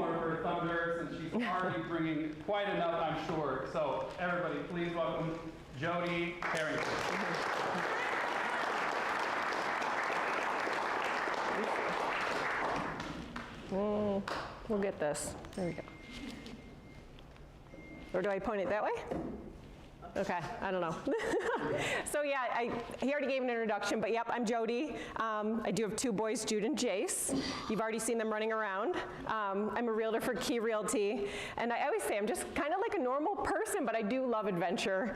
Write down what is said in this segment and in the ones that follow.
more for her thunder since she's already bringing quite enough, I'm sure. So everybody, please welcome Jodi Harrington. We'll get this. There we go. Or do I point it that way? Okay, I don't know. So yeah, he already gave an introduction, but yep, I'm Jodi. I do have 2 boys, Jude and Jace. You've already seen them running around. I'm a realtor for Key Realty, and I always say I'm just kind of like a normal person, but I do love adventure.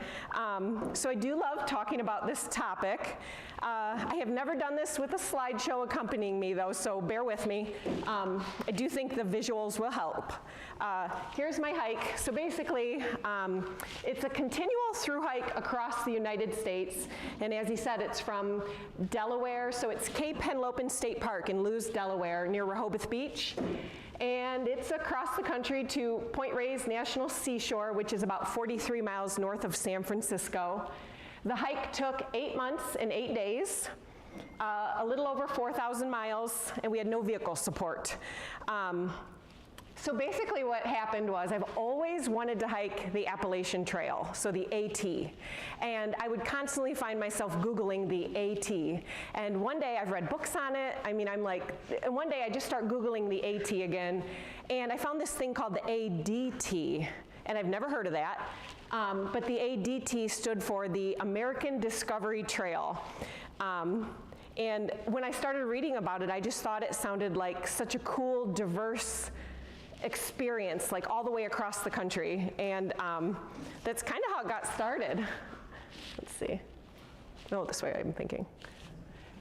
So I do love talking about this topic. I have never done this with a slideshow accompanying me though, so bear with me. I do think the visuals will help. Here's my hike. So basically, it's a continual through hike across the United States, and as he said, it's from Delaware, so it's Cape Henlopen State Park in Lewes, Delaware, near Rehoboth Beach, and it's across the country to Point Reyes National Seashore, which is about 43 miles north of San Francisco. The hike took 8 months and 8 days, a little over 4,000 miles, and we had no vehicle support. So basically what happened was I've always wanted to hike the Appalachian Trail, so the AT, and I would constantly find myself Googling the AT, and one day I've read books on it, and one day I just start Googling the AT again, and I found this thing called the ADT, and I've never heard of that, but the ADT stood for the American Discovery Trail. And when I started reading about it, I just thought it sounded like such a cool, diverse experience, like all the way across the country, and that's kind of how it got started. Let's see. No, this way I'm thinking.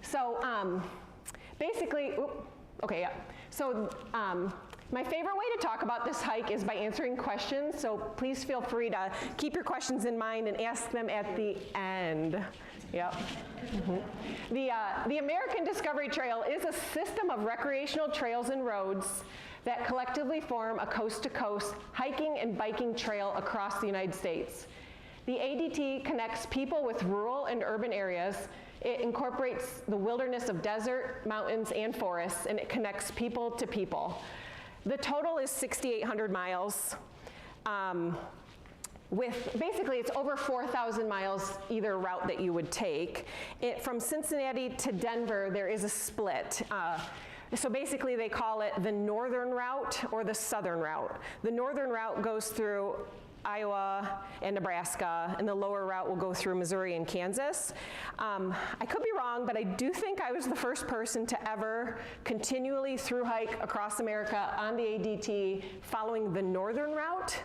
So basically, okay, yeah. So my favorite way to talk about this hike is by answering questions, so please feel free to keep your questions in mind and ask them at the end. Yep. The American Discovery Trail is a system of recreational trails and roads that collectively form a coast-to-coast hiking and biking trail across the United States. The ADT connects people with rural and urban areas. It incorporates the wilderness of desert, mountains, and forests, and it connects people to people. The total is 6,800 miles. Basically, it's over 4,000 miles either route that you would take. From Cincinnati to Denver, there is a split. So basically, they call it the northern route or the southern route. The northern route goes through Iowa and Nebraska, and the lower route will go through Missouri and Kansas. I could be wrong, but I do think I was the first person to ever continually through hike across America on the ADT following the northern route.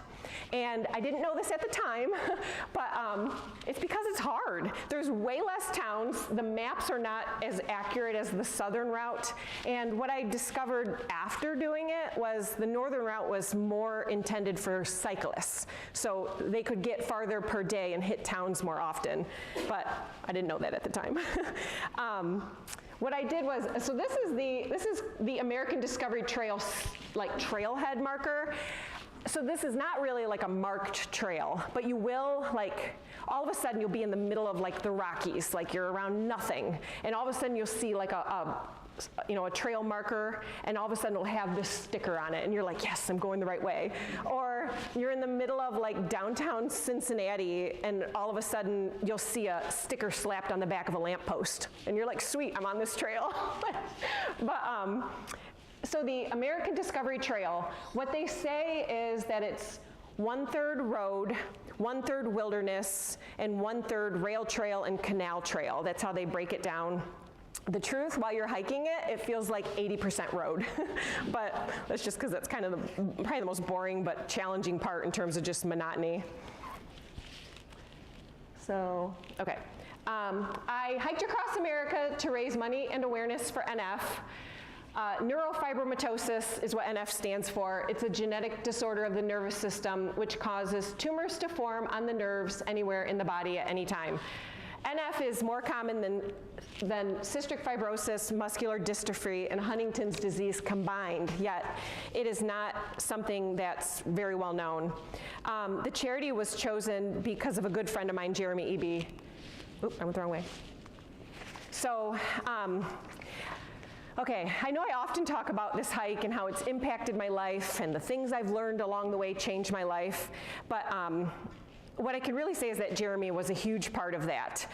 And I didn't know this at the time, but it's because it's hard. There's way less towns. The maps are not as accurate as the southern route. And what I discovered after doing it was the northern route was more intended for cyclists. So they could get farther per day and hit towns more often. But I didn't know that at the time. What I did was, so this is the American Discovery Trail, like trailhead marker. So this is not really like a marked trail, but you will, like, all of a sudden you'll be in the middle of like the Rockies, like you're around nothing, and all of a sudden you'll see like a trail marker, and all of a sudden it'll have this sticker on it, and you're like, yes, I'm going the right way. Or you're in the middle of like downtown Cincinnati, and all of a sudden you'll see a sticker slapped on the back of a lamppost, and you're like, sweet, I'm on this trail. So the American Discovery Trail, what they say is that it's 1/3 road, 1/3 wilderness, and 1/3 rail trail and canal trail. That's how they break it down. The truth, while you're hiking it, it feels like 80% road. But that's just because that's kind of probably the most boring but challenging part in terms of just monotony. So, okay. I hiked across America to raise money and awareness for NF. Neurofibromatosis is what NF stands for. It's a genetic disorder of the nervous system which causes tumors to form on the nerves anywhere in the body at any time. NF is more common than cystic fibrosis, muscular dystrophy, and Huntington's disease combined, yet it is not something that's very well known. The charity was chosen because of a good friend of mine, Jeremy Eby. Oop, I went the wrong way. So, Okay, I know I often talk about this hike and how it's impacted my life and the things I've learned along the way changed my life, but what I can really say is that Jeremy was a huge part of that.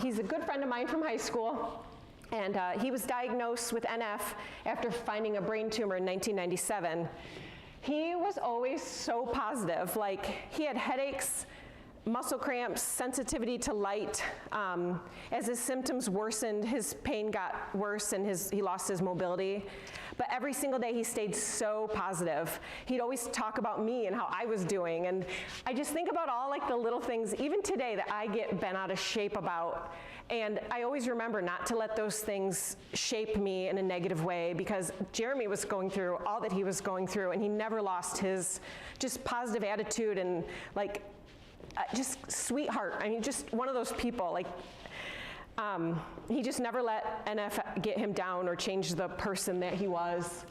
He's a good friend of mine from high school, and he was diagnosed with NF after finding a brain tumor in 1997. He was always so positive. Like, he had headaches, muscle cramps, sensitivity to light. As his symptoms worsened, his pain got worse and he lost his mobility. But every single day he stayed so positive. He'd always talk about me and how I was doing. And I just think about all like the little things, even today, that I get bent out of shape about. And I always remember not to let those things shape me in a negative way, because Jeremy was going through all that he was going through, and he never lost his just positive attitude and like, just sweetheart. I mean, just one of those people. Like, he just never let NF get him down or change the person that he was.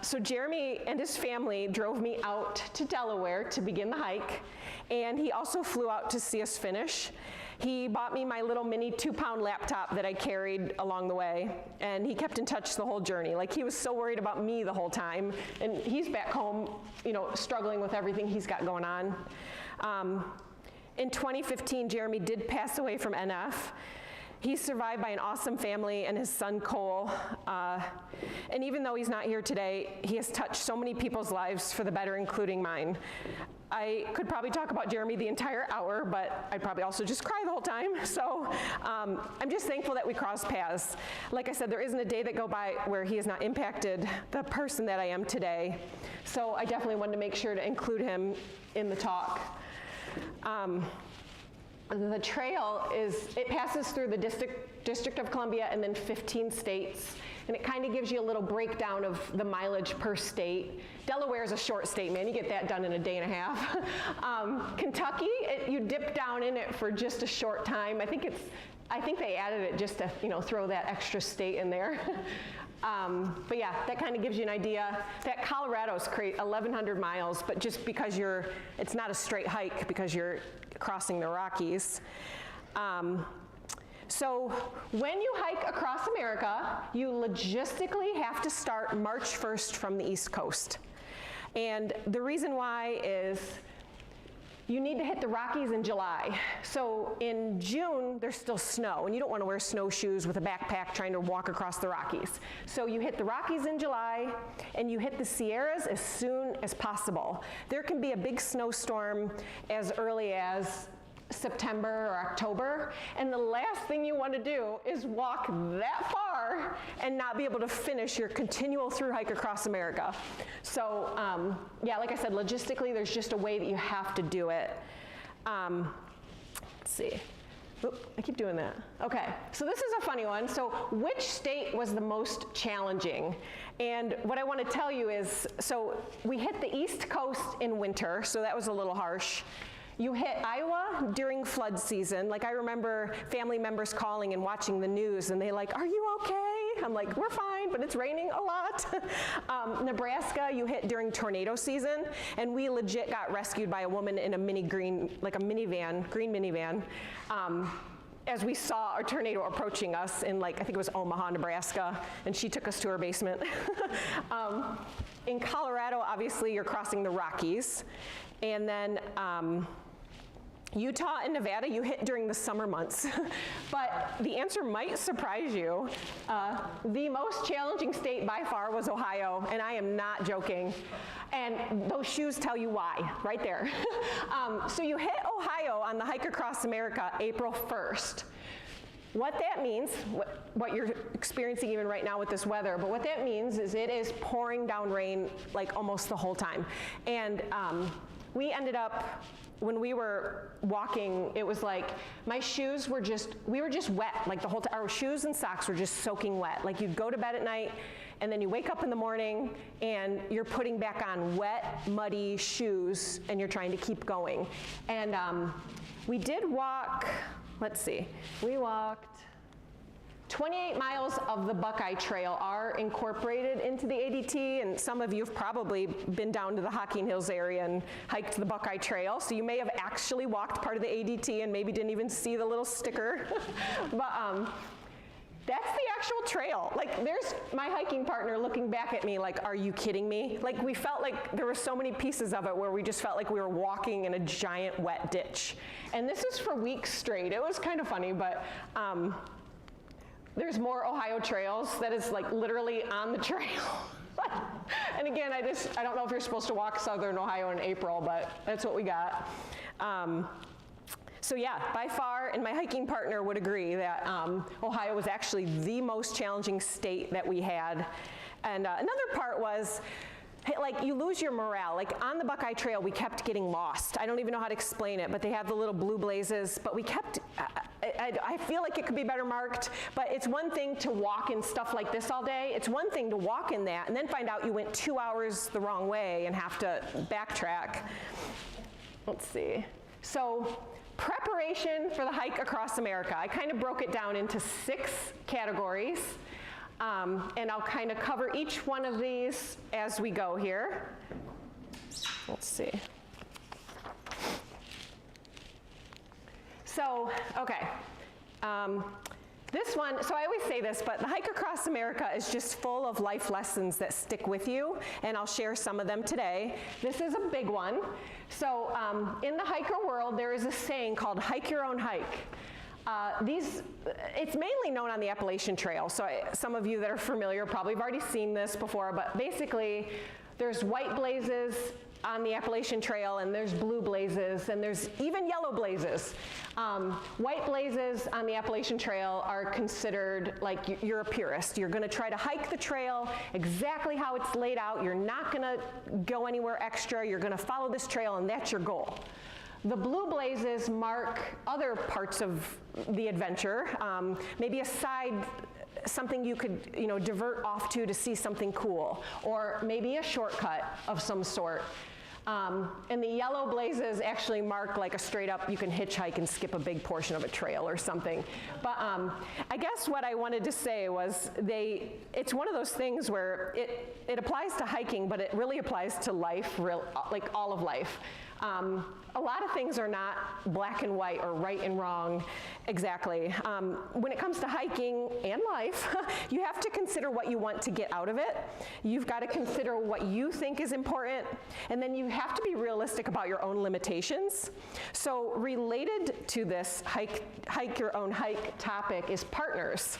So Jeremy and his family drove me out to Delaware to begin the hike, and he also flew out to see us finish. He bought me my little mini 2-pound laptop that I carried along the way, and he kept in touch the whole journey. Like, he was so worried about me the whole time, and he's back home, you know, struggling with everything he's got going on. In 2015, Jeremy did pass away from NF. He's survived by an awesome family and his son, Cole. And even though he's not here today, he has touched so many people's lives for the better, including mine. I could probably talk about Jeremy the entire hour, but I'd probably also just cry the whole time. So I'm just thankful that we crossed paths. Like I said, there isn't a day that go by where he has not impacted the person that I am today. So I definitely wanted to make sure to include him in the talk. The trail it passes through the District of Columbia and then 15 states, and it kind of gives you a little breakdown of the mileage per state. Delaware is a short state, man. You get that done in a day and a half. Kentucky, you dip down in it for just a short time. I think they added it just to, you know, throw that extra state in there. But yeah, that kind of gives you an idea. That Colorado's 1,100 miles, but just because it's not a straight hike because you're crossing the Rockies. So when you hike across America, you logistically have to start March 1st from the East Coast. And the reason why is you need to hit the Rockies in July. So in June, there's still snow, and you don't want to wear snowshoes with a backpack trying to walk across the Rockies. So you hit the Rockies in July, and you hit the Sierras as soon as possible. There can be a big snowstorm as early as September or October, and the last thing you want to do is walk that far and not be able to finish your continual through hike across America. So yeah, like I said, logistically, there's just a way that you have to do it. Let's see. Oop, I keep doing that. Okay, so this is a funny one. So which state was the most challenging? And what I want to tell you is, so we hit the East Coast in winter, so that was a little harsh. You hit Iowa during flood season. Like, I remember family members calling and watching the news, and they like, "Are you okay?" I'm like, "We're fine, but it's raining a lot." Nebraska, you hit during tornado season, and we legit got rescued by a woman in a green minivan, as we saw a tornado approaching us in, like, I think it was Omaha, Nebraska, and she took us to her basement. In Colorado, obviously, you're crossing the Rockies. And then Utah and Nevada, you hit during the summer months. But the answer might surprise you. The most challenging state by far was Ohio, and I am not joking. And those shoes tell you why, right there. So you hit Ohio on the Hike Across America April 1st. What that means, what you're experiencing even right now with this weather, but what that means is it is pouring down rain like almost the whole time. And we ended up, when we were walking, it was like my shoes were we were just wet, like the whole time. Our shoes and socks were just soaking wet. Like, you'd go to bed at night, and then you wake up in the morning, and you're putting back on wet, muddy shoes, and you're trying to keep going. And we did walk, let's see, we walked 28 miles of the Buckeye Trail are incorporated into the ADT, and some of you have probably been down to the Hocking Hills area and hiked the Buckeye Trail, so you may have actually walked part of the ADT and maybe didn't even see the little sticker. But That's the actual trail. Like, there's my hiking partner looking back at me like, are you kidding me? Like, we felt like there were so many pieces of it where we just felt like we were walking in a giant wet ditch. And this is for weeks straight. It was kind of funny, but there's more Ohio trails that is like literally on the trail. And again, I don't know if you're supposed to walk Southern Ohio in April, but that's what we got. So yeah, by far, and my hiking partner would agree that Ohio was actually the most challenging state that we had. And another part was, like, you lose your morale. Like, on the Buckeye Trail, we kept getting lost. I don't even know how to explain it, but they have the little blue blazes, but we kept, I feel like it could be better marked, but it's one thing to walk in stuff like this all day. It's one thing to walk in that and then find out you went 2 hours the wrong way and have to backtrack. Let's see. So, preparation for the hike across America. I kind of broke it down into 6 categories. And I'll kind of cover each one of these as we go here. Let's see. So, okay. This one, so I always say this, but the hike across America is just full of life lessons that stick with you, and I'll share some of them today. This is a big one. So in the hiker world, there is a saying called hike your own hike. It's mainly known on the Appalachian Trail, so some of you that are familiar probably have already seen this before, but basically there's white blazes on the Appalachian Trail, and there's blue blazes, and there's even yellow blazes. White blazes on the Appalachian Trail are considered like you're a purist. You're going to try to hike the trail exactly how it's laid out. You're not going to go anywhere extra. You're going to follow this trail, and that's your goal. The blue blazes mark other parts of the adventure, maybe a side, something you could, divert off to see something cool, or maybe a shortcut of some sort. And the yellow blazes actually mark like a straight up, you can hitchhike and skip a big portion of a trail or something. But I guess what I wanted to say was it's one of those things where it applies to hiking, but it really applies to life, like all of life. A lot of things are not black and white or right and wrong exactly. When it comes to hiking and life, you have to consider what you want to get out of it. You've got to consider what you think is important, and then you have to be realistic about your own limitations. So related to this hike your own hike topic is partners.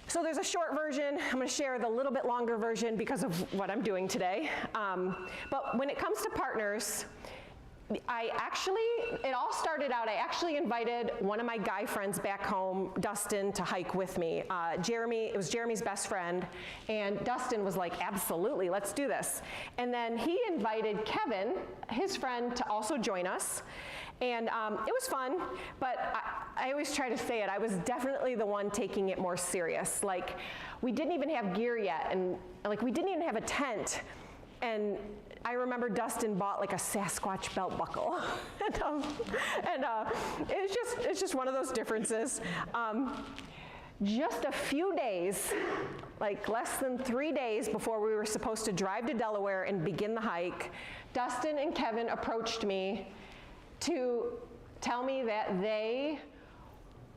So there's a short version. I'm going to share the little bit longer version because of what I'm doing today. But when it comes to partners, it all started out, I actually invited one of my guy friends back home, Dustin, to hike with me. It was Jeremy's best friend, and Dustin was like, absolutely, let's do this. And then he invited Kevin, his friend, to also join us. And it was fun, but I always try to say it, I was definitely the one taking it more serious. Like, we didn't even have gear yet, and like we didn't even have a tent. And I remember Dustin bought like a Sasquatch belt buckle. It's just one of those differences. Just a few days, like less than 3 days before we were supposed to drive to Delaware and begin the hike, Dustin and Kevin approached me to tell me that they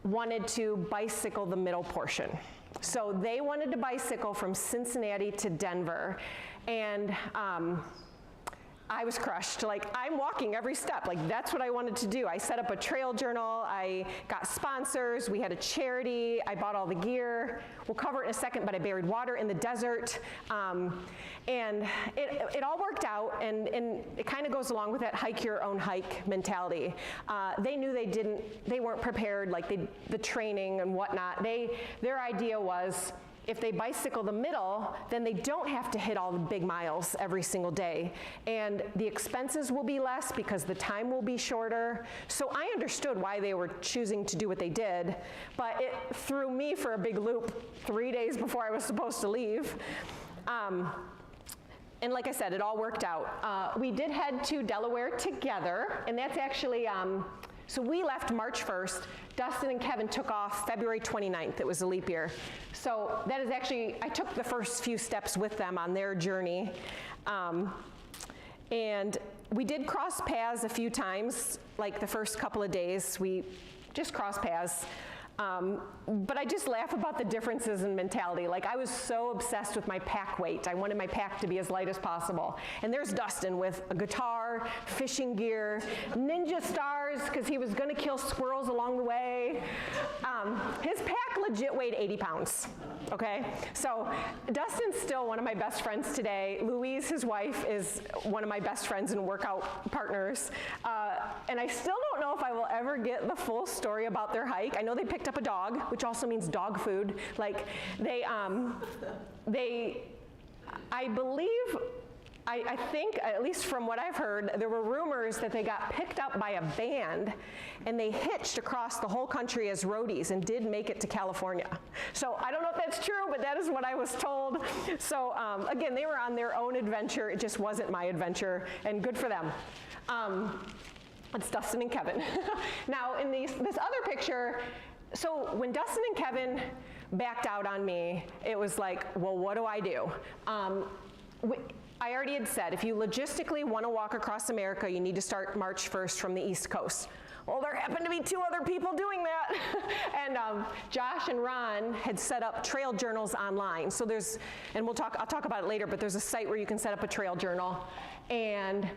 wanted to bicycle the middle portion. So they wanted to bicycle from Cincinnati to Denver, and I was crushed. Like, I'm walking every step. Like, that's what I wanted to do. I set up a trail journal. I got sponsors. We had a charity. I bought all the gear. We'll cover it in a second, but I buried water in the desert. And it all worked out, and it kind of goes along with that hike your own hike mentality. They knew they weren't prepared, like the training and whatnot. Their idea was, if they bicycle the middle, then they don't have to hit all the big miles every single day. And the expenses will be less because the time will be shorter. So I understood why they were choosing to do what they did, but it threw me for a big loop 3 days before I was supposed to leave. And like I said, it all worked out. We did head to Delaware together, and that's actually, so we left March 1st. Dustin and Kevin took off February 29th. It was a leap year. So that is actually, I took the first few steps with them on their journey. And we did cross paths a few times, like the first couple of days. We just crossed paths. But I just laugh about the differences in mentality. Like, I was so obsessed with my pack weight. I wanted my pack to be as light as possible. And there's Dustin with a guitar, fishing gear, ninja stars, because he was going to kill squirrels along the way. His pack legit weighed 80 pounds, okay? So Dustin's still one of my best friends today. Louise, his wife, is one of my best friends and workout partners. And I still don't know if I will ever get the full story about their hike. I know they picked up a dog, which also means dog food. Like, I think, at least from what I've heard, there were rumors that they got picked up by a band and they hitched across the whole country as roadies and did make it to California. So I don't know if that's true, but that is what I was told. So again, they were on their own adventure. It just wasn't my adventure, and good for them. It's Dustin and Kevin. Now, in this other picture, so when Dustin and Kevin backed out on me, it was like, well, what do I do? I already had said, if you logistically want to walk across America, you need to start March 1st from the East Coast. Well, there happened to be 2 other people doing that. And Josh and Ron had set up trail journals online. So there's, and I'll talk about it later, but there's a site where you can set up a trail journal. And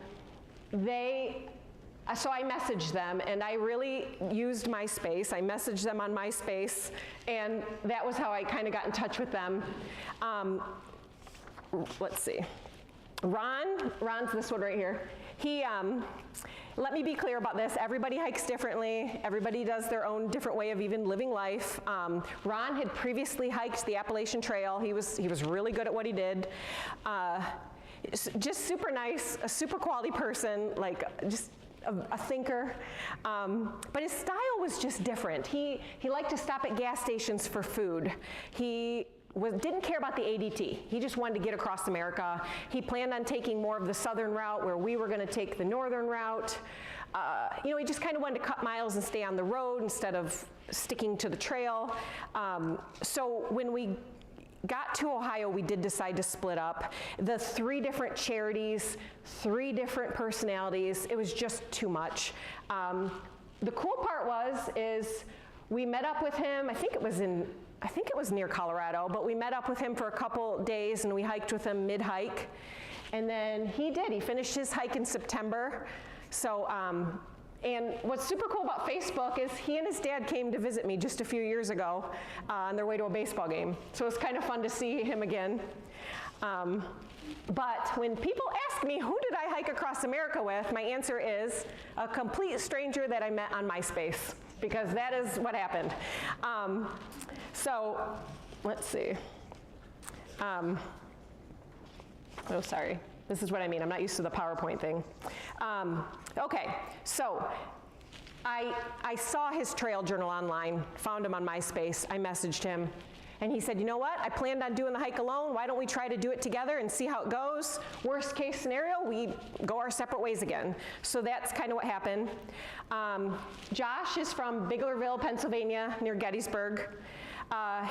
so I messaged them, and I really used MySpace. I messaged them on MySpace, and that was how I kind of got in touch with them. Let's see. Ron's this one right here. He, let me be clear about this. Everybody hikes differently. Everybody does their own different way of even living life. Ron had previously hiked the Appalachian Trail. He was really good at what he did. Just super nice, a super quality person, like just a thinker, but his style was just different. He liked to stop at gas stations for food. He didn't care about the ADT. He just wanted to get across America. He planned on taking more of the southern route where we were going to take the northern route. He just kind of wanted to cut miles and stay on the road instead of sticking to the trail. So when we got to Ohio, we did decide to split up. The 3 different charities, 3 different personalities, it was just too much. The cool part is we met up with him, I think it was near Colorado, but we met up with him for a couple days and we hiked with him mid-hike. And then he finished his hike in September. So, and what's super cool about Facebook is he and his dad came to visit me just a few years ago on their way to a baseball game. So it was kind of fun to see him again. But when people ask me, who did I hike across America with, my answer is a complete stranger that I met on MySpace, because that is what happened. So let's see. Oh, sorry. This is what I mean. I'm not used to the PowerPoint thing. Okay, so I saw his trail journal online, found him on MySpace. I messaged him, and he said, you know what? I planned on doing the hike alone. Why don't we try to do it together and see how it goes? Worst case scenario, we go our separate ways again. So that's kind of what happened. Josh is from Biglerville, Pennsylvania, near Gettysburg.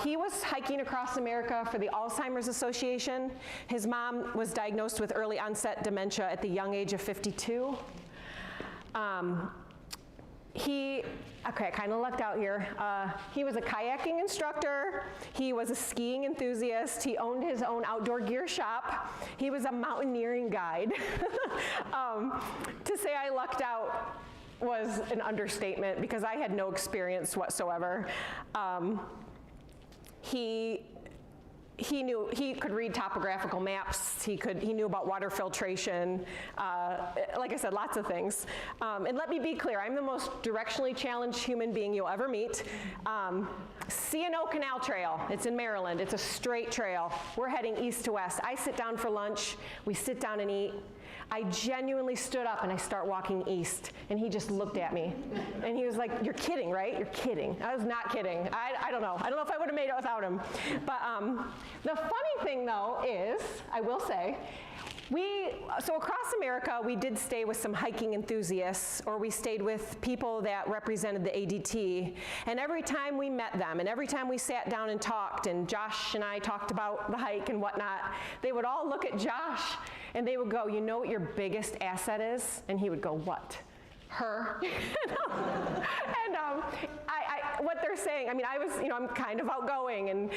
He was hiking across America for the Alzheimer's Association. His mom was diagnosed with early onset dementia at the young age of 52. I kind of lucked out here. He was a kayaking instructor. He was a skiing enthusiast. He owned his own outdoor gear shop. He was a mountaineering guide. To say I lucked out was an understatement because I had no experience whatsoever. He knew, he could read topographical maps, he knew about water filtration, like I said, lots of things. And let me be clear, I'm the most directionally challenged human being you'll ever meet. C&O Canal Trail, it's in Maryland, it's a straight trail. We're heading east to west. I sit down for lunch, we sit down and eat. I genuinely stood up and I start walking east, and he just looked at me. And he was like, you're kidding, right? You're kidding. I was not kidding. I don't know. I don't know if I would have made it without him. But the funny thing, though, is, I will say, so across America, we did stay with some hiking enthusiasts, or we stayed with people that represented the ADT. And every time we met them, and every time we sat down and talked, and Josh and I talked about the hike and whatnot, they would all look at Josh, and they would go, you know what your biggest asset is? And he would go, what? her. What they're saying, I mean, I was, I'm kind of outgoing, and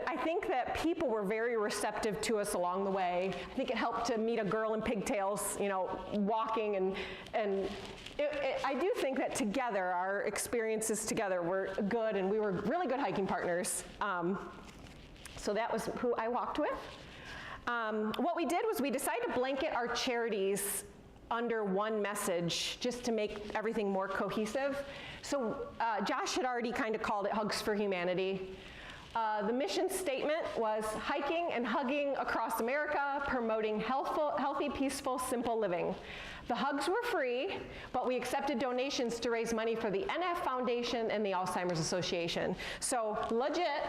I think that people were very receptive to us along the way. I think it helped to meet a girl in pigtails, walking, and I do think that together, our experiences together were good, and we were really good hiking partners. So that was who I walked with. What we did was we decided to blanket our charities under one message just to make everything more cohesive. So Josh had already kind of called it Hugs for Humanity. The mission statement was hiking and hugging across America, promoting healthy, peaceful, simple living. The hugs were free, but we accepted donations to raise money for the NF Foundation and the Alzheimer's Association. So legit,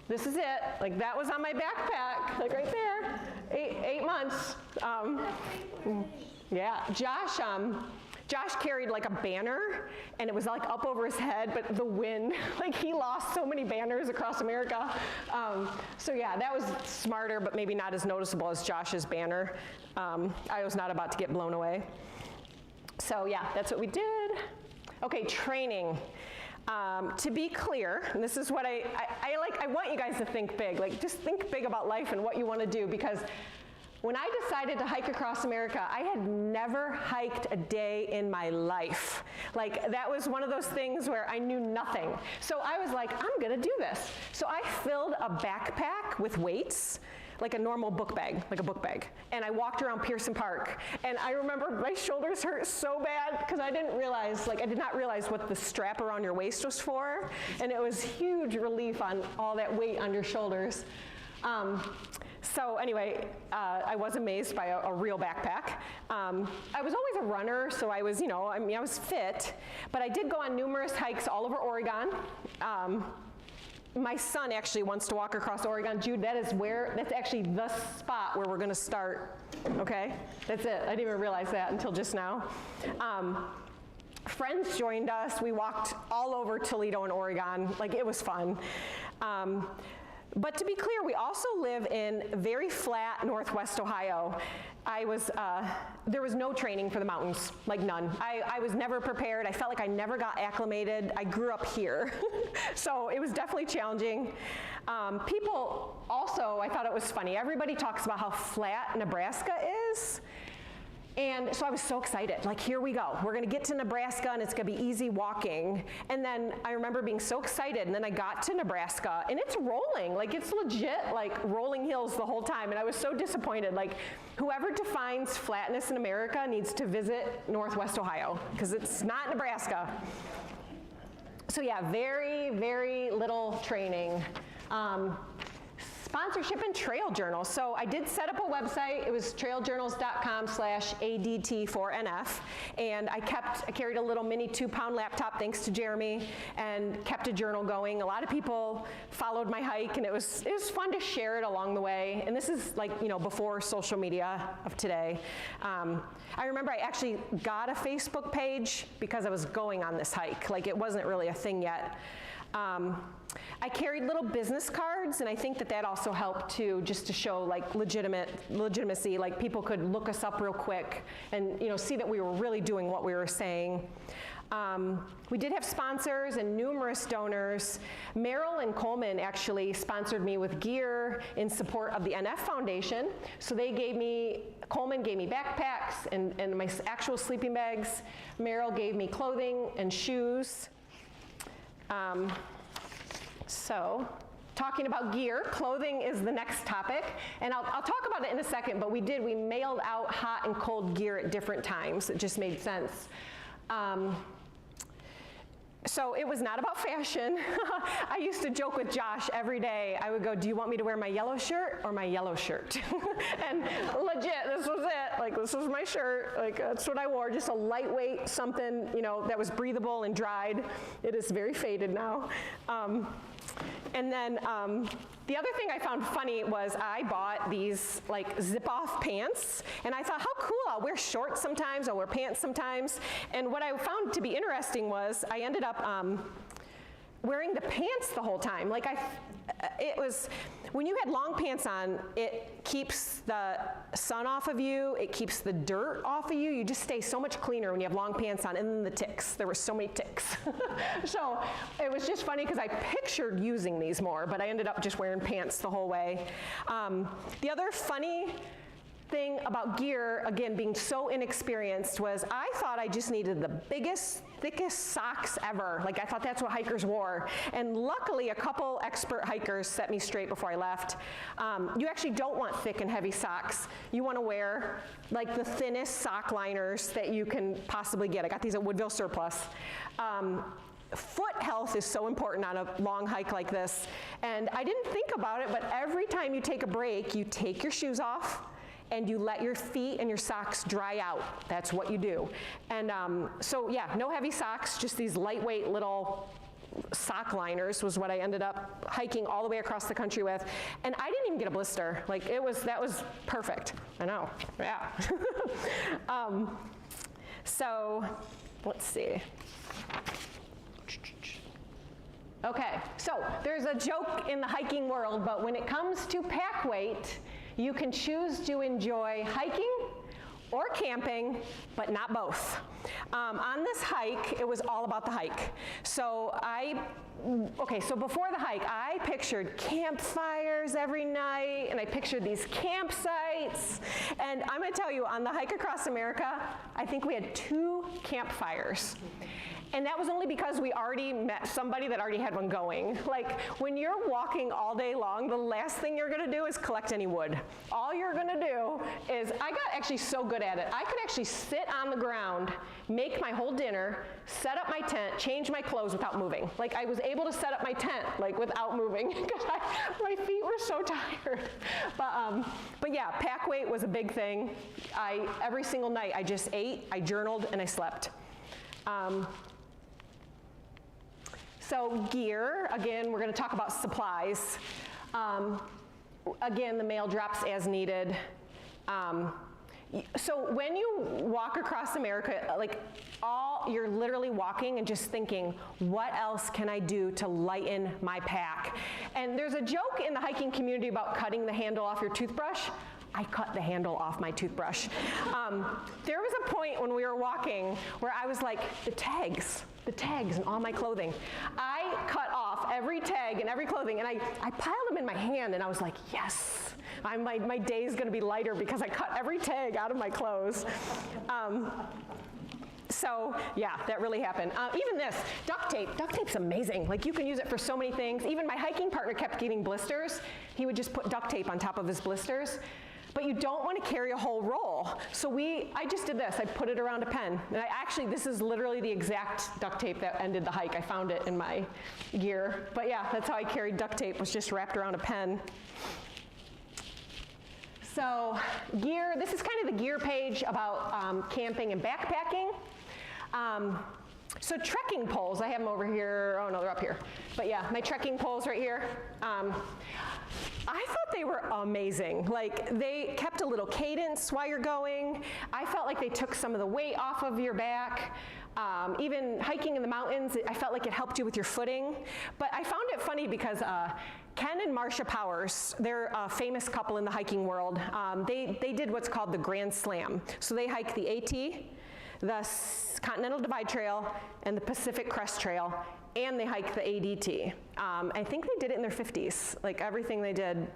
this is it. Like, that was on my backpack, like right there, eight months. Yeah, Josh carried like a banner, and it was like up over his head, but the wind, like he lost so many banners across America. So yeah, that was smarter, but maybe not as noticeable as Josh's banner. I was not about to get blown away. So yeah, that's what we did. Okay, training. To be clear, and this is what I want you guys to think big. Like, just think big about life and what you want to do, because when I decided to hike across America, I had never hiked a day in my life. Like, that was one of those things where I knew nothing. So I was like, I'm gonna do this. So I filled a backpack with weights, like a normal book bag, and I walked around Pearson Park. And I remember my shoulders hurt so bad because I did not realize what the strap around your waist was for. And it was huge relief on all that weight on your shoulders. So anyway, I was amazed by a real backpack. I was always a runner, so I was, I was fit, but I did go on numerous hikes all over Oregon. My son actually wants to walk across Oregon. Jude, that's actually the spot where we're gonna start, okay? That's it, I didn't even realize that until just now. Friends joined us. We walked all over Toledo and Oregon. Like, it was fun. But to be clear, we also live in very flat Northwest Ohio. There was no training for the mountains, like none. I was never prepared. I felt like I never got acclimated. I grew up here. So it was definitely challenging. People also, I thought it was funny. Everybody talks about how flat Nebraska is. And so I was so excited, like, here we go. We're gonna get to Nebraska and it's gonna be easy walking. And then I remember being so excited, and then I got to Nebraska and it's rolling, like it's legit like rolling hills the whole time. And I was so disappointed. Like, whoever defines flatness in America needs to visit Northwest Ohio, because it's not Nebraska. So yeah, very, very little training. Sponsorship and trail journals. So I did set up a website. It was trailjournals.com/ADT4NF, and I carried a little mini 2-pound laptop, thanks to Jeremy, and kept a journal going. A lot of people followed my hike, and it was fun to share it along the way. And this is like, before social media of today. I remember I actually got a Facebook page because I was going on this hike. Like, it wasn't really a thing yet. I carried little business cards, and I think that also helped too, just to show like legitimacy. Like, people could look us up real quick and see that we were really doing what we were saying. We did have sponsors and numerous donors. Merrill and Coleman actually sponsored me with gear in support of the NF Foundation. So Coleman gave me backpacks and my actual sleeping bags. Merrill gave me clothing and shoes. So, talking about gear, clothing is the next topic, and I'll talk about it in a second, but we mailed out hot and cold gear at different times. It just made sense. So it was not about fashion. I used to joke with Josh every day. I would go, do you want me to wear my yellow shirt or my yellow shirt? And legit, this was it. Like, this was my shirt. Like, that's what I wore, just a lightweight something, that was breathable and dried. It is very faded now. And then the other thing I found funny was I bought these like zip-off pants, and I thought, how cool, I'll wear shorts sometimes, I'll wear pants sometimes. And what I found to be interesting was I ended up wearing the pants the whole time. Like it was, when you had long pants on, it keeps the sun off of you, it keeps the dirt off of you. You just stay so much cleaner when you have long pants on, and then the ticks. There were so many ticks. So it was just funny because I pictured using these more, but I ended up just wearing pants the whole way. The other funny thing about gear, again, being so inexperienced, was I thought I just needed the biggest, thickest socks ever. Like, I thought that's what hikers wore. And luckily, a couple expert hikers set me straight before I left. You actually don't want thick and heavy socks. You want to wear like the thinnest sock liners that you can possibly get. I got these at Woodville Surplus. Foot health is so important on a long hike like this. And I didn't think about it, but every time you take a break, you take your shoes off, and you let your feet and your socks dry out. That's what you do. And so yeah, no heavy socks, just these lightweight little sock liners was what I ended up hiking all the way across the country with. And I didn't even get a blister. Like, that was perfect. I know, yeah. So let's see. Okay, so there's a joke in the hiking world, but when it comes to pack weight, you can choose to enjoy hiking or camping, but not both. On this hike, it was all about the hike. So so before the hike, I pictured campfires every night, and I pictured these campsites. And I'm gonna tell you, on the hike across America, I think we had 2 campfires. And that was only because we already met somebody that already had one going. Like, when you're walking all day long, the last thing you're gonna do is collect any wood. All you're gonna do is, I got actually so good at it, I could actually sit on the ground, make my whole dinner, set up my tent, change my clothes without moving. Like, I was able to set up my tent, like, without moving, because my feet were so tired. But yeah, pack weight was a big thing. Every single night, I just ate, I journaled, and I slept. So gear, again, we're going to talk about supplies. Again, the mail drops as needed. So when you walk across America, like, you're literally walking and just thinking, what else can I do to lighten my pack? And there's a joke in the hiking community about cutting the handle off your toothbrush. I cut the handle off my toothbrush. There was a point when we were walking where I was like, the tags in all my clothing. I cut off every tag and every clothing, and I piled them in my hand, and I was like, yes, my day is gonna be lighter because I cut every tag out of my clothes. So yeah, that really happened. Even this, duct tape. Duct tape's amazing. Like, you can use it for so many things. Even my hiking partner kept getting blisters. He would just put duct tape on top of his blisters. But you don't want to carry a whole roll. So I just did this. I put it around a pen. And this is literally the exact duct tape that ended the hike. I found it in my gear. But yeah, that's how I carried duct tape, was just wrapped around a pen. So gear, this is kind of the gear page about camping and backpacking. So trekking poles, I have them over here. Oh no, they're up here. But yeah, my trekking poles right here. I thought they were amazing. Like, they kept a little cadence while you're going. I felt like they took some of the weight off of your back. Even hiking in the mountains, I felt like it helped you with your footing. But I found it funny because Ken and Marcia Powers, they're a famous couple in the hiking world. They did what's called the Grand Slam. So they hiked the AT, the Continental Divide Trail, and the Pacific Crest Trail, and they hiked the ADT. I think they did it in their 50s, like everything they did.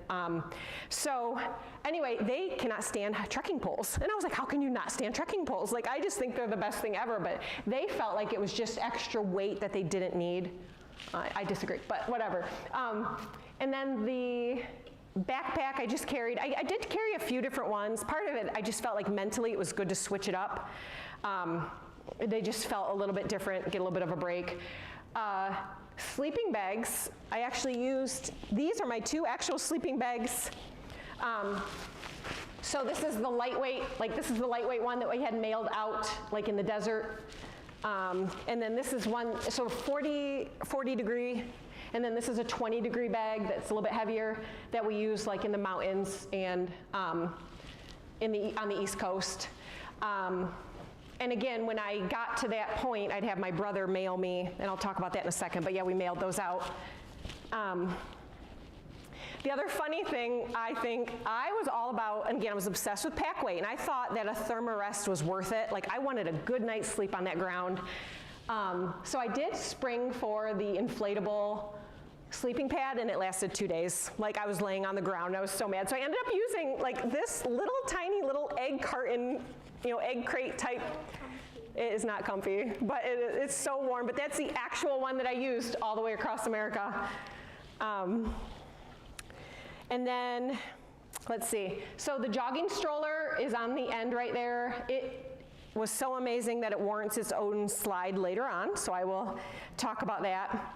So anyway, they cannot stand trekking poles. And I was like, how can you not stand trekking poles? Like, I just think they're the best thing ever, but they felt like it was just extra weight that they didn't need. I disagree, but whatever. And then the backpack I just carried, I did carry a few different ones. Part of it, I just felt like mentally it was good to switch it up. They just felt a little bit different, get a little bit of a break. Sleeping bags, I actually used, these are my 2 actual sleeping bags. So this is the lightweight, this is the lightweight one that we had mailed out, like in the desert. And then this is one, so 40 degree, and then this is a 20 degree bag that's a little bit heavier that we use like in the mountains and on the East Coast. And again, when I got to that point, I'd have my brother mail me, and I'll talk about that in a second, but yeah, we mailed those out. The other funny thing, I think, I was all about, and again, I was obsessed with pack weight, and I thought that a Thermarest was worth it. Like, I wanted a good night's sleep on that ground. So I did spring for the inflatable sleeping pad, and it lasted 2 days. Like, I was laying on the ground, I was so mad. So I ended up using like this little tiny little egg carton, egg crate type. It is not comfy, but it's so warm. But that's the actual one that I used all the way across America. And then, let's see. So the jogging stroller is on the end right there. It was so amazing that it warrants its own slide later on, so I will talk about that.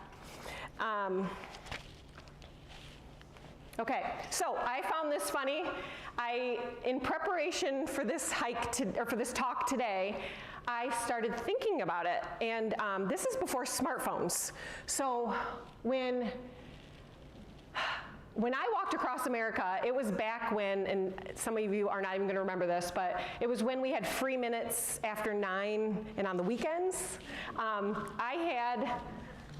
Okay, so I found this funny. In preparation for this for this talk today, I started thinking about it, and this is before smartphones. So when I walked across America, it was back when, and some of you are not even going to remember this, but it was when we had free minutes after 9 and on the weekends.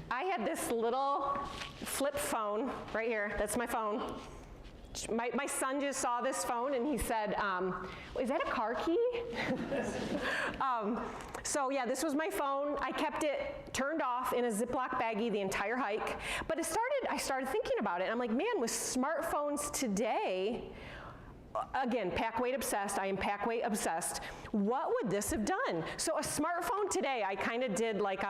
I had this little flip phone right here. That's my phone. My son just saw this phone and he said, is that a car key? So yeah, this was my phone. I kept it turned off in a Ziploc baggie the entire hike. But I started thinking about it, and I'm like, man, with smartphones today, again, pack weight obsessed, I am pack weight obsessed, what would this have done? So a smartphone today, I kind of did like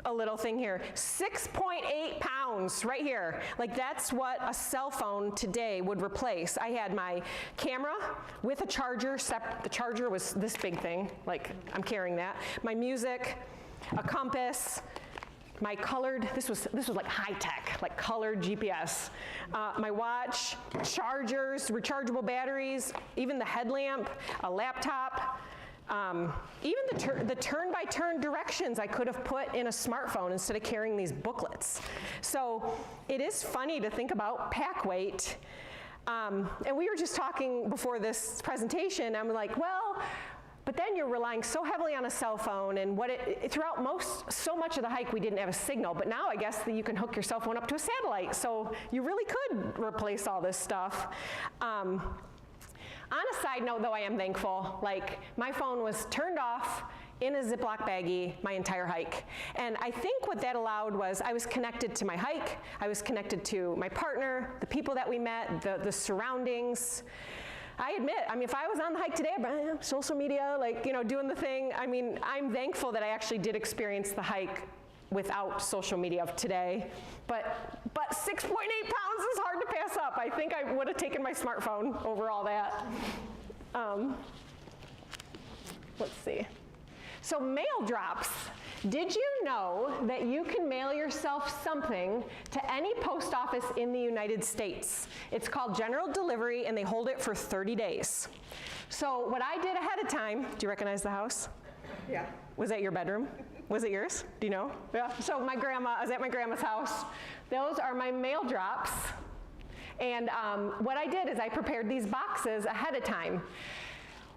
a little thing here, 6.8 pounds right here. Like, that's what a cell phone today would replace. I had my camera with a charger, the charger was this big thing, like I'm carrying that, my music, a compass, my colored, this was like high tech, like colored GPS, my watch, chargers, rechargeable batteries, even the headlamp, a laptop, even the turn-by-turn directions I could have put in a smartphone instead of carrying these booklets. So it is funny to think about pack weight. And we were just talking before this presentation, I'm like, well, but then you're relying so heavily on a cell phone, and throughout so much of the hike we didn't have a signal, but now I guess that you can hook your cell phone up to a satellite, so you really could replace all this stuff. On a side note, though, I am thankful. Like, my phone was turned off in a Ziploc baggie my entire hike. And I think what that allowed was I was connected to my hike, I was connected to my partner, the people that we met, the surroundings. I admit, if I was on the hike today, social media, like, doing the thing, I'm thankful that I actually did experience the hike without social media of today. But 6.8 pounds is hard to pass up. I think I would have taken my smartphone over all that. Let's see. So mail drops. Did you know that you can mail yourself something to any post office in the United States? It's called general delivery, and they hold it for 30 days. So what I did ahead of time, do you recognize the house? Yeah. Was that your bedroom? Was it yours? Do you know? Yeah. So I was at my grandma's house. Those are my mail drops. And what I did is I prepared these boxes ahead of time.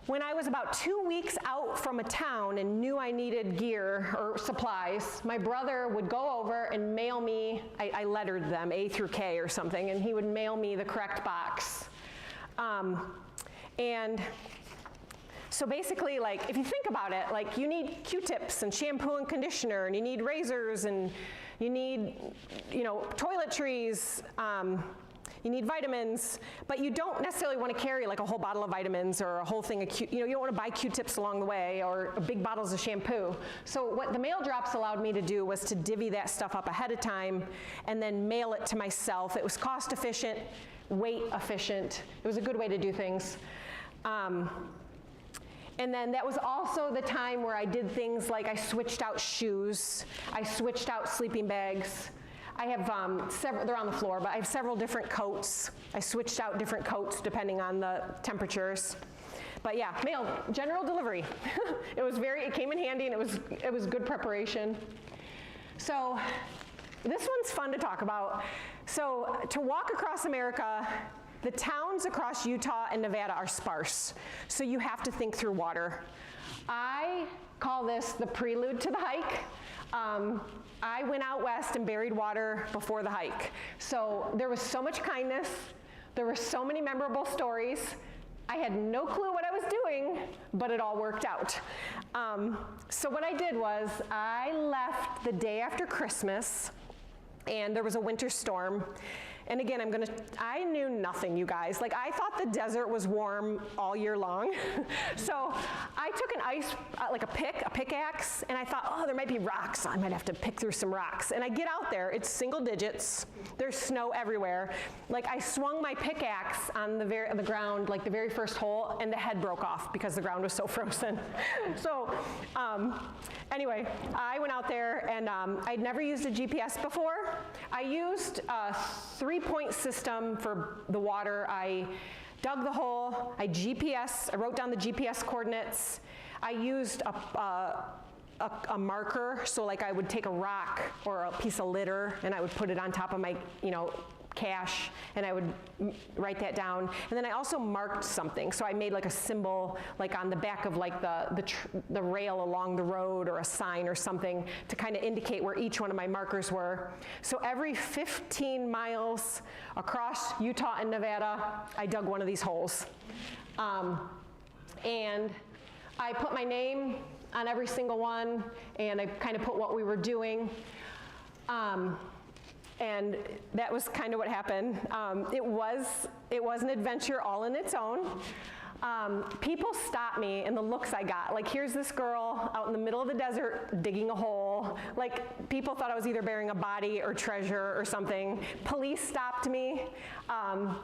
When I was about 2 weeks out from a town and knew I needed gear or supplies, my brother would go over and mail me, I lettered them, A through K or something, and he would mail me the correct box. And so basically, like, if you think about it, like, you need Q-tips and shampoo and conditioner, and you need razors, and you need, toiletries, you need vitamins, but you don't necessarily want to carry like a whole bottle of vitamins or a whole thing of you don't want to buy Q-tips along the way or big bottles of shampoo. So what the mail drops allowed me to do was to divvy that stuff up ahead of time and then mail it to myself. It was cost efficient, weight efficient. It was a good way to do things. And then that was also the time where I did things like I switched out shoes, I switched out sleeping bags. I have several, they're on the floor, but I have several different coats. I switched out different coats depending on the temperatures. But yeah, mail, general delivery. It came in handy, and it was good preparation. So this one's fun to talk about. So to walk across America, the towns across Utah and Nevada are sparse. So you have to think through water. I call this the prelude to the hike. I went out west and buried water before the hike. So there was so much kindness. There were so many memorable stories. I had no clue what I was doing, but it all worked out. So what I did was I left the day after Christmas, and there was a winter storm. And again, I knew nothing, you guys. Like, I thought the desert was warm all year long. So I took an a pickaxe, and I thought, oh, there might be rocks. So I might have to pick through some rocks. And I get out there, it's single digits. There's snow everywhere. Like, I swung my pickaxe on the ground, like the very first hole, and the head broke off because the ground was so frozen. So anyway, I went out there, and I'd never used a GPS before. I used a 3-point system for the water. I dug the hole, I wrote down the GPS coordinates. I used a marker, so like I would take a rock or a piece of litter and I would put it on top of my, cache, and I would write that down. And then I also marked something. So I made like a symbol, like on the back of like the rail along the road, or a sign or something, to kind of indicate where each one of my markers were. So every 15 miles across Utah and Nevada, I dug one of these holes. And I put my name on every single one, and I kind of put what we were doing. And that was kind of what happened. It was an adventure all in its own. People stopped me, and the looks I got. Like, here's this girl out in the middle of the desert digging a hole. Like, people thought I was either burying a body or treasure or something. Police stopped me.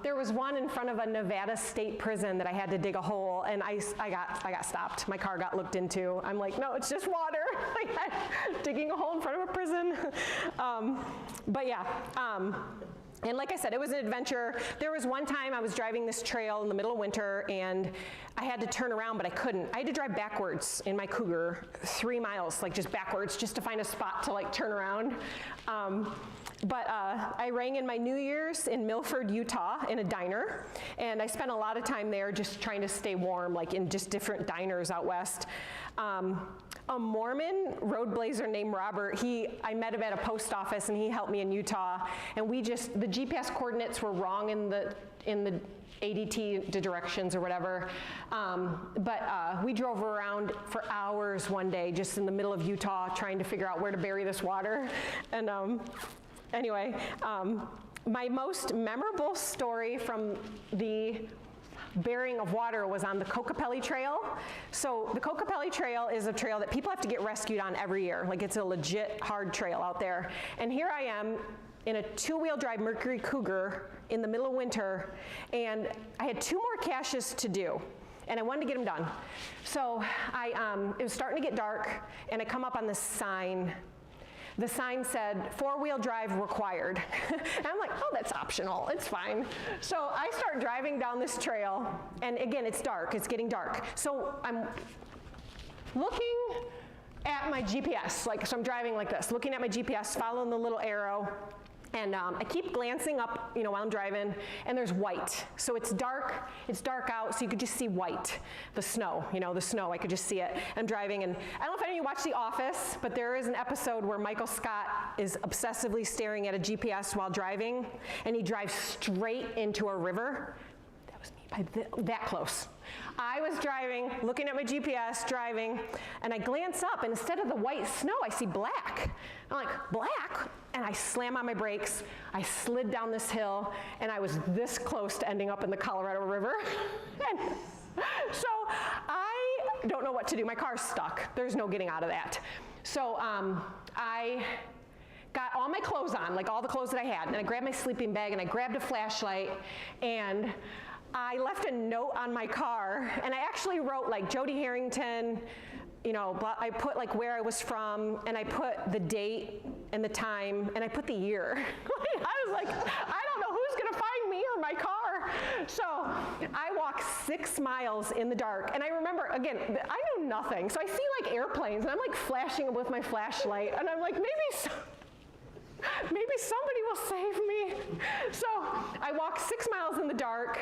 There was one in front of a Nevada state prison that I had to dig a hole, and I got stopped. My car got looked into. I'm like, no, it's just water. Like, digging a hole in front of a prison. But yeah. And like I said, it was an adventure. There was one time I was driving this trail in the middle of winter, and I had to turn around, but I couldn't. I had to drive backwards in my Cougar 3 miles, like just backwards, just to find a spot to like turn around. But I rang in my New Year's in Milford, Utah, in a diner, and I spent a lot of time there just trying to stay warm, like in just different diners out west. A Mormon road blazer named Robert, I met him at a post office, and he helped me in Utah, and the GPS coordinates were wrong in the ADT directions or whatever, but we drove around for hours one day just in the middle of Utah trying to figure out where to bury this water. And anyway, my most memorable story from the burying of water was on the Kokopelli Trail. So the Kokopelli Trail is a trail that people have to get rescued on every year. Like, it's a legit hard trail out there. And here I am in a 2-wheel drive Mercury Cougar in the middle of winter, and I had 2 more caches to do, and I wanted to get them done. So it was starting to get dark, and I come up on this sign. The sign said, 4-wheel drive required. And I'm like, oh, that's optional, it's fine. So I start driving down this trail, and again, it's dark, it's getting dark. So I'm looking at my GPS, so I'm driving like this, looking at my GPS, following the little arrow, and I keep glancing up, while I'm driving, and there's white. So it's dark out, so you could just see white, the snow, I could just see it. I'm driving, and I don't know if any of you watch The Office, but there is an episode where Michael Scott is obsessively staring at a GPS while driving, and he drives straight into a river. That was me, that close. I was driving, looking at my GPS, driving, and I glance up, and instead of the white snow, I see black. I'm like, black? And I slam on my brakes, I slid down this hill, and I was this close to ending up in the Colorado River. And so I don't know what to do. My car's stuck. There's no getting out of that. So I got all my clothes on, like all the clothes that I had, and I grabbed my sleeping bag, and I grabbed a flashlight, and I left a note on my car, and I actually wrote like Jodi Harrington, I put like where I was from, and I put the date and the time, and I put the year. I was like, I don't know who's gonna find me or my car. So I walked 6 miles in the dark, and I remember, again, I know nothing, so I see like airplanes, and I'm like flashing them with my flashlight, and I'm like, maybe somebody will save me. So I walked 6 miles in the dark,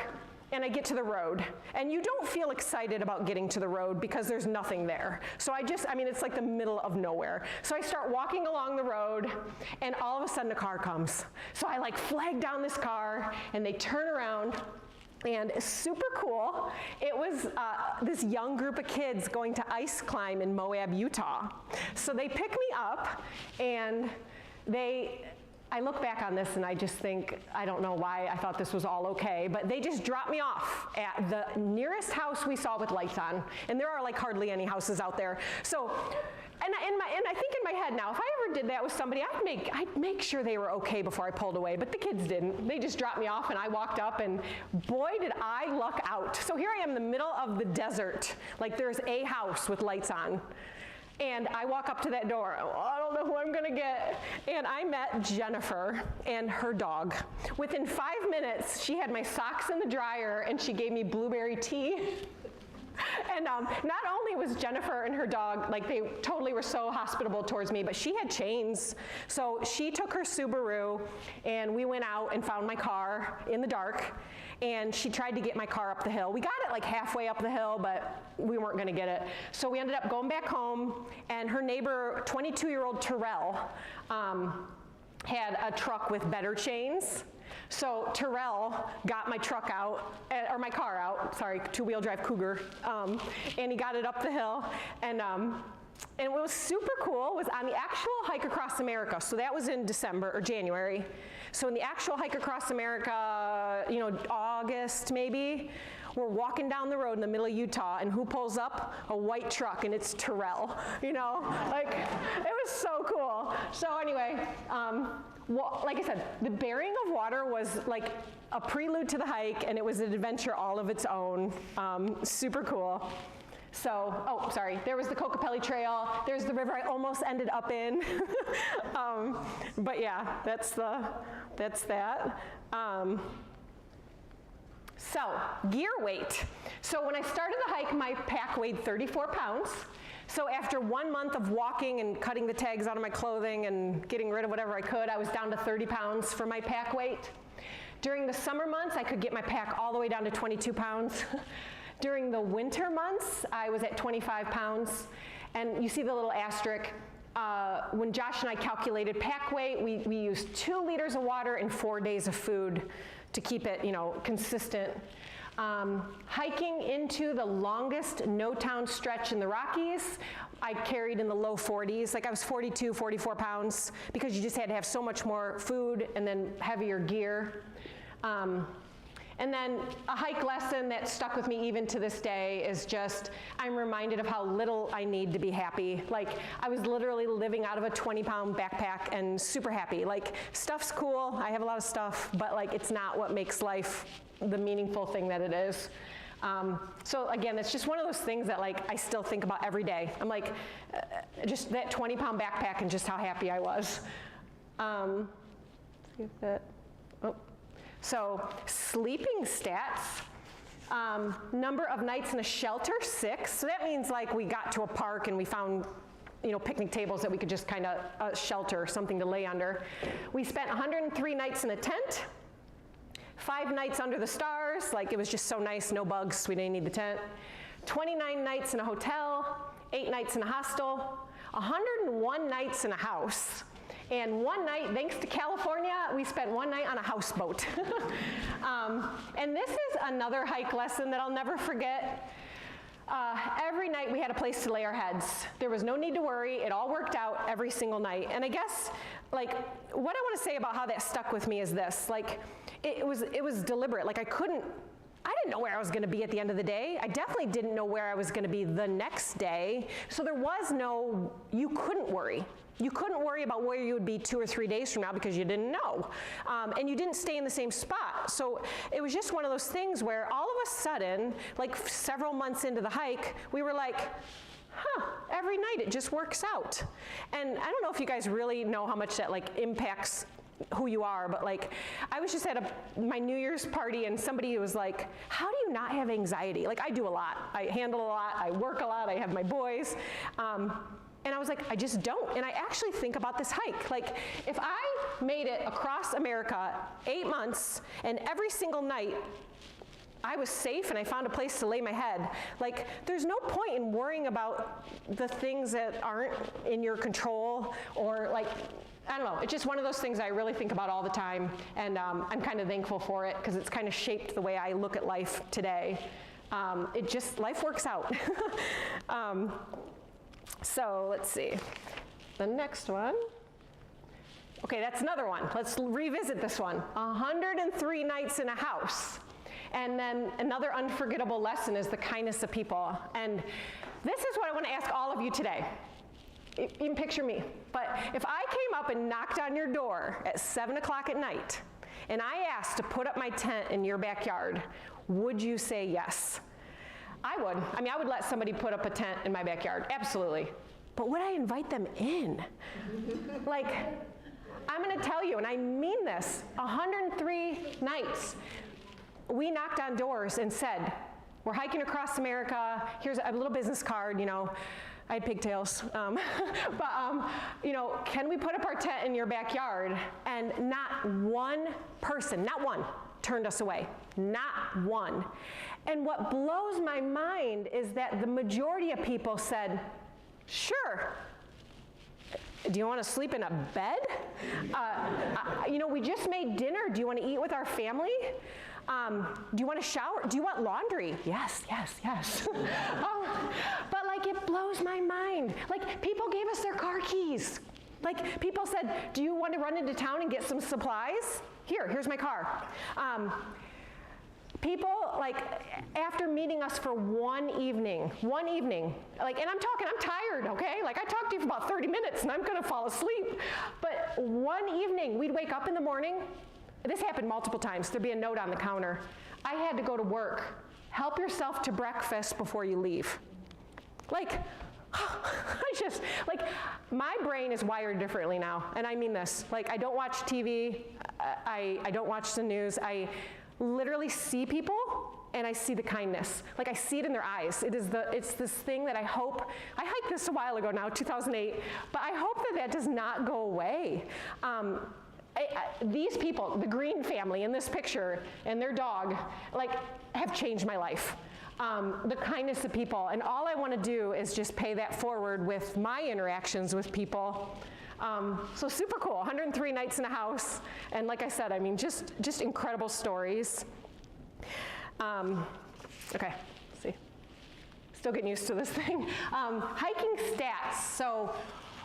and I get to the road. And you don't feel excited about getting to the road because there's nothing there. So I mean, it's like the middle of nowhere. So I start walking along the road, and all of a sudden a car comes. So I like flag down this car, and they turn around, and it's super cool. It was this young group of kids going to ice climb in Moab, Utah. So they pick me up, and I look back on this and I just think, I don't know why I thought this was all okay, but they just dropped me off at the nearest house we saw with lights on. And there are like hardly any houses out there. So, and I think in my head now, if I ever did that with somebody, I'd make sure they were okay before I pulled away, but the kids didn't. They just dropped me off and I walked up, and boy did I luck out. So here I am in the middle of the desert, like there's a house with lights on. And I walk up to that door, I don't know who I'm gonna get. And I met Jennifer and her dog. Within 5 minutes, she had my socks in the dryer and she gave me blueberry tea. And not only was Jennifer and her dog, like they totally were so hospitable towards me, but she had chains. So she took her Subaru and we went out and found my car in the dark. And she tried to get my car up the hill. We got it like halfway up the hill, but we weren't gonna get it. So we ended up going back home, and her neighbor, 22-year-old Terrell, had a truck with better chains. So Terrell got my truck out, or my car out, sorry, two-wheel drive Cougar, and he got it up the hill. And what was super cool was on the actual hike across America, so that was in December or January. So in the actual hike across America, you know, August maybe, we're walking down the road in the middle of Utah, and who pulls up? A white truck, and it's Terrell, you know? Like, it was so cool. So anyway, like I said, the burying of water was like a prelude to the hike, and it was an adventure all of its own. Super cool. So, oh, sorry, there was the Kokopelli Trail. There's the river I almost ended up in. But yeah, that's that. So, gear weight. So when I started the hike, my pack weighed 34 pounds. So after 1 month of walking and cutting the tags out of my clothing and getting rid of whatever I could, I was down to 30 pounds for my pack weight. During the summer months, I could get my pack all the way down to 22 pounds. During the winter months, I was at 25 pounds. And you see the little asterisk. When Josh and I calculated pack weight, we used 2 liters of water and 4 days of food to keep it, you know, consistent. Hiking into the longest no-town stretch in the Rockies, I carried in the low 40s. Like I was 42, 44 pounds because you just had to have so much more food and then heavier gear. And then a hike lesson that stuck with me even to this day is just, I'm reminded of how little I need to be happy. Like, I was literally living out of a 20-pound backpack and super happy. Like, stuff's cool, I have a lot of stuff, but like, it's not what makes life the meaningful thing that it is. So again, it's just one of those things that like, I still think about every day. I'm like, just that 20-pound backpack and just how happy I was. See if that, oh. So sleeping stats, number of nights in a shelter, 6. So that means like we got to a park and we found, you know, picnic tables that we could just kind of shelter, something to lay under. We spent 103 nights in a tent, 5 nights under the stars, like it was just so nice, no bugs, we didn't need the tent. 29 nights in a hotel, 8 nights in a hostel, 101 nights in a house. And one night, thanks to California, we spent 1 night on a houseboat. And this is another hike lesson that I'll never forget. Every night we had a place to lay our heads. There was no need to worry. It all worked out every single night. And I guess, like, what I want to say about how that stuck with me is this. Like, it was deliberate. Like, I didn't know where I was going to be at the end of the day. I definitely didn't know where I was going to be the next day. So there was no, you couldn't worry. You couldn't worry about where you would be 2 or 3 days from now because you didn't know. And you didn't stay in the same spot. So it was just one of those things where all of a sudden, like several months into the hike, we were like, huh, every night it just works out. And I don't know if you guys really know how much that like impacts who you are, but like, I was just at my New Year's party and somebody was like, how do you not have anxiety? Like, I do a lot. I handle a lot. I work a lot. I have my boys. And I was like, I just don't. And I actually think about this hike. Like, if I made it across America 8 months and every single night I was safe and I found a place to lay my head. Like, there's no point in worrying about the things that aren't in your control, or like, I don't know, it's just one of those things I really think about all the time, and I'm kind of thankful for it because it's kind of shaped the way I look at life today. Life works out. So let's see, the next one. Okay, that's another one. Let's revisit this one. 103 nights in a house. And then another unforgettable lesson is the kindness of people. And this is what I want to ask all of you today. You can picture me. But if I came up and knocked on your door at 7 o'clock at night, and I asked to put up my tent in your backyard, would you say yes? I would. I mean, I would let somebody put up a tent in my backyard, absolutely. But would I invite them in? Like, I'm going to tell you, and I mean this, 103 nights. We knocked on doors and said, we're hiking across America, here's a little business card, you know, I had pigtails, you know, can we put up our tent in your backyard? And not one person, not one, turned us away, not one. And what blows my mind is that the majority of people said, sure. Do you want to sleep in a bed? You know, we just made dinner. Do you want to eat with our family? Do you want to shower? Do you want laundry? Yes, yes, yes. But like, it blows my mind. Like, people gave us their car keys. Like, people said, do you want to run into town and get some supplies? Here's my car. People, like, after meeting us for one evening, like, and I'm tired, okay? Like, I talked to you for about 30 minutes and I'm gonna fall asleep. But one evening, we'd wake up in the morning. This happened multiple times. There'd be a note on the counter. I had to go to work. Help yourself to breakfast before you leave. Like, my brain is wired differently now, and I mean this. Like, I don't watch TV, I don't watch the news. I literally see people, and I see the kindness. Like, I see it in their eyes. It's this thing that I hope, I hiked this a while ago now, 2008, but I hope that does not go away. These people, the Green family in this picture, and their dog, like, have changed my life. The kindness of people, and all I want to do is just pay that forward with my interactions with people. So super cool, 103 nights in a house, and like I said, I mean, just incredible stories. Okay, let's see. Still getting used to this thing. Hiking stats. So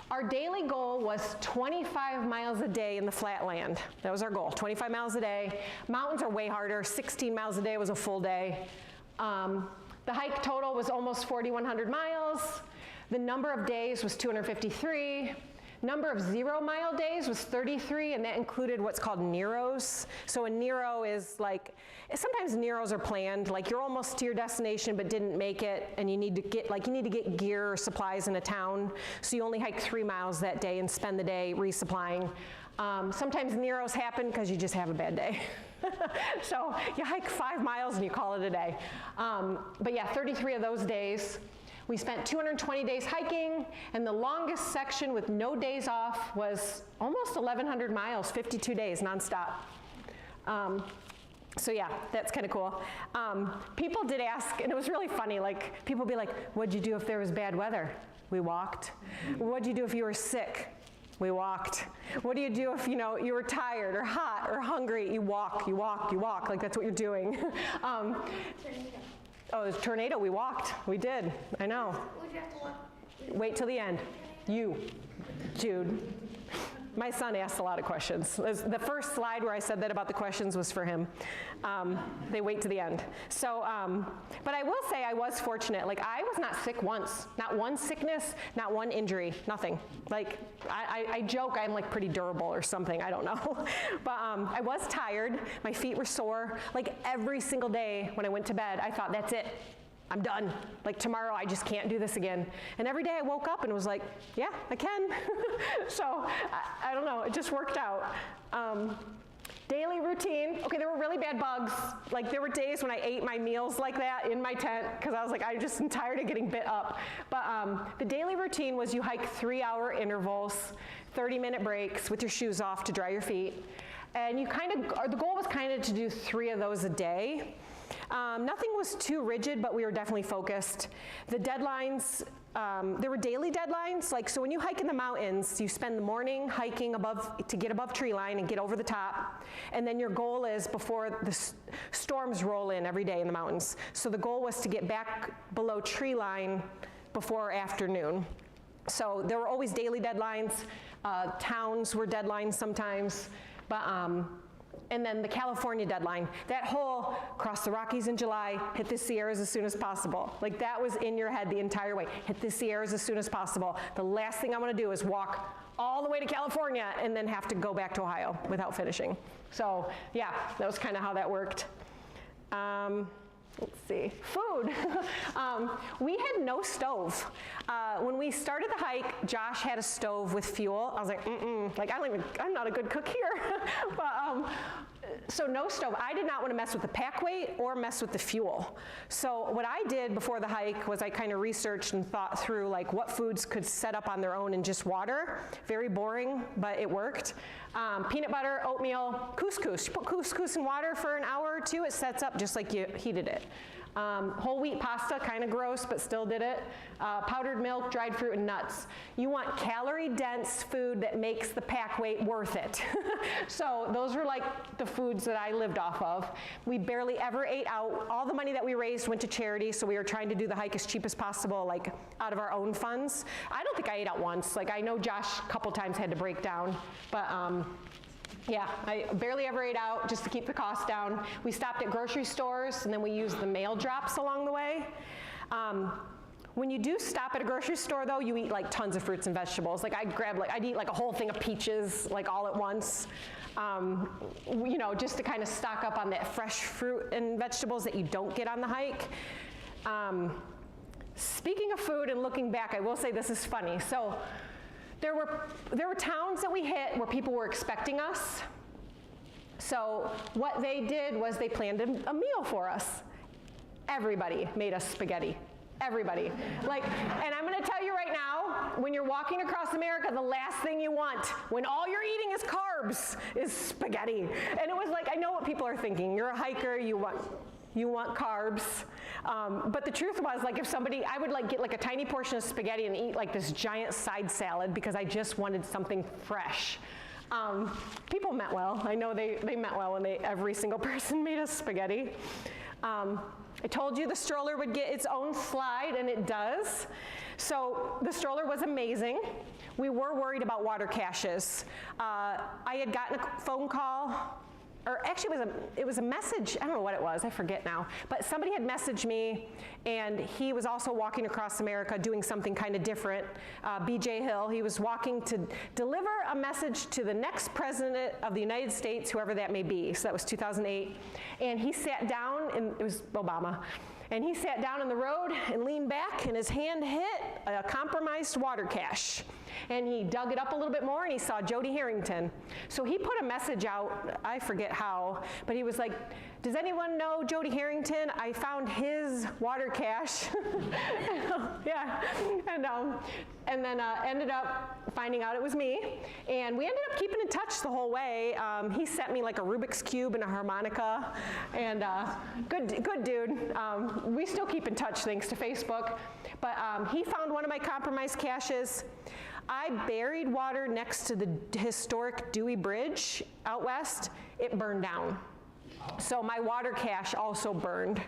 our daily goal was 25 miles a day in the flatland. That was our goal, 25 miles a day. Mountains are way harder. 16 miles a day was a full day. The hike total was almost 4,100 miles. The number of days was 253. Number of 0-mile days was 33, and that included what's called Neros. So a Nero is like, sometimes Neros are planned, like you're almost to your destination but didn't make it, and you need to get gear or supplies in a town, so you only hike 3 miles that day and spend the day resupplying. Sometimes Neros happen because you just have a bad day. So you hike 5 miles and you call it a day. But yeah, 33 of those days. We spent 220 days hiking, and the longest section with no days off was almost 1,100 miles, 52 days nonstop. So yeah, that's kind of cool. People did ask, and it was really funny, like people would be like, what'd you do if there was bad weather? We walked. What'd you do if you were sick? We walked. What do you do if, you know, you were tired or hot or hungry? You walk, you walk, you walk, like that's what you're doing. Oh, it was a tornado, we walked. We did, I know. Wait till the end. You, Jude. My son asked a lot of questions. The first slide where I said that about the questions was for him. They wait to the end. So, but I will say I was fortunate. Like, I was not sick once. Not one sickness, not one injury, nothing. Like, I joke I'm like pretty durable or something, I don't know. But I was tired, my feet were sore. Like, every single day when I went to bed, I thought, that's it. I'm done. Like, tomorrow I just can't do this again. And every day I woke up and was like, yeah, I can. So I don't know, it just worked out. Daily routine. Okay, there were really bad bugs. Like, there were days when I ate my meals like that in my tent because I was like, I just am tired of getting bit up. But the daily routine was you hike 3-hour intervals, 30-minute breaks with your shoes off to dry your feet. And you the goal was kind of to do 3 of those a day. Nothing was too rigid, but we were definitely focused. The deadlines, there were daily deadlines. Like, so when you hike in the mountains, you spend the morning hiking to get above tree line and get over the top. And then your goal is before the storms roll in every day in the mountains. So the goal was to get back below tree line before afternoon. So there were always daily deadlines. Towns were deadlines sometimes. But, and then the California deadline, that whole cross the Rockies in July, hit the Sierras as soon as possible. Like, that was in your head the entire way. Hit the Sierras as soon as possible. The last thing I want to do is walk all the way to California and then have to go back to Ohio without finishing. So yeah, that was kind of how that worked. Let's see, food. We had no stove. When we started the hike, Josh had a stove with fuel. I was like, like I'm not a good cook here. But, so no stove. I did not want to mess with the pack weight or mess with the fuel. So what I did before the hike was I kind of researched and thought through like what foods could set up on their own in just water. Very boring, but it worked. Peanut butter, oatmeal, couscous. You put couscous in water for an hour or two, it sets up just like you heated it. Whole wheat pasta, kind of gross, but still did it. Powdered milk, dried fruit, and nuts. You want calorie-dense food that makes the pack weight worth it. So those were like the foods that I lived off of. We barely ever ate out. All the money that we raised went to charity, so we were trying to do the hike as cheap as possible, like out of our own funds. I don't think I ate out once. Like, I know Josh a couple times had to break down, but yeah, I barely ever ate out just to keep the cost down. We stopped at grocery stores, and then we used the mail drops along the way. When you do stop at a grocery store, though, you eat like tons of fruits and vegetables. Like, I'd eat like a whole thing of peaches, like all at once, you know, just to kind of stock up on that fresh fruit and vegetables that you don't get on the hike. Speaking of food and looking back, I will say this is funny. So there were towns that we hit where people were expecting us. So what they did was they planned a meal for us. Everybody made us spaghetti. Everybody. Like, and I'm going to tell you right now, when you're walking across America, the last thing you want, when all you're eating is carbs, is spaghetti. And it was like, I know what people are thinking. You're a hiker, you want carbs. But the truth was, like, if somebody, I would like get like a tiny portion of spaghetti and eat like this giant side salad because I just wanted something fresh. People meant well. I know they meant well when every single person made us spaghetti. I told you the stroller would get its own slide, and it does. So the stroller was amazing. We were worried about water caches. I had gotten a phone call, or actually it was a message, I don't know what it was, I forget now, but somebody had messaged me, and he was also walking across America doing something kind of different. BJ Hill, he was walking to deliver a message to the next president of the United States, whoever that may be, so that was 2008, and he sat down, and it was Obama, and he sat down in the road and leaned back, and his hand hit a compromised water cache. And he dug it up a little bit more, and he saw Jodi Harrington. So he put a message out, I forget how, but he was like, does anyone know Jodi Harrington? I found his water cache. Yeah, and then ended up finding out it was me. And we ended up keeping in touch the whole way. He sent me like a Rubik's Cube and a harmonica, and good dude. We still keep in touch thanks to Facebook. But he found one of my compromised caches. I buried water next to the historic Dewey Bridge out west. It burned down. So my water cache also burned.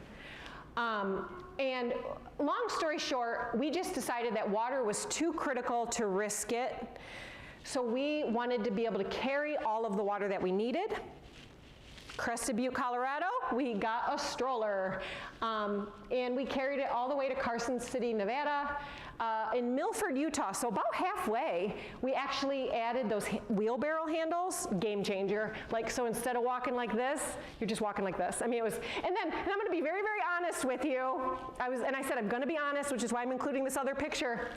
And long story short, we just decided that water was too critical to risk it. So we wanted to be able to carry all of the water that we needed. Crested Butte, Colorado, we got a stroller. And we carried it all the way to Carson City, Nevada. In Milford, Utah, so about halfway, we actually added those wheelbarrow handles, game changer. Like, so instead of walking like this, you're just walking like this. I mean, it was, and I'm gonna be very, very honest with you. I said I'm gonna be honest, which is why I'm including this other picture.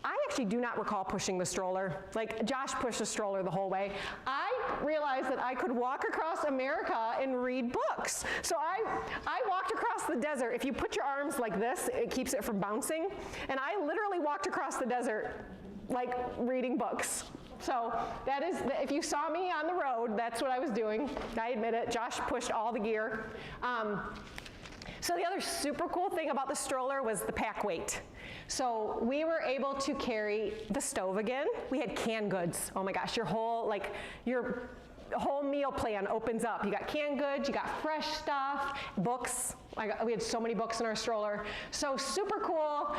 I actually do not recall pushing the stroller. Like, Josh pushed the stroller the whole way. I realized that I could walk across America and read books. So I walked across the desert. If you put your arms like this, it keeps it from bouncing. And I literally walked across the desert, like, reading books. So that is, if you saw me on the road, that's what I was doing. I admit it. Josh pushed all the gear. So the other super cool thing about the stroller was the pack weight. So we were able to carry the stove again. We had canned goods. Oh my gosh, your whole meal plan opens up. You got canned goods, you got fresh stuff, books. We had so many books in our stroller. So super cool.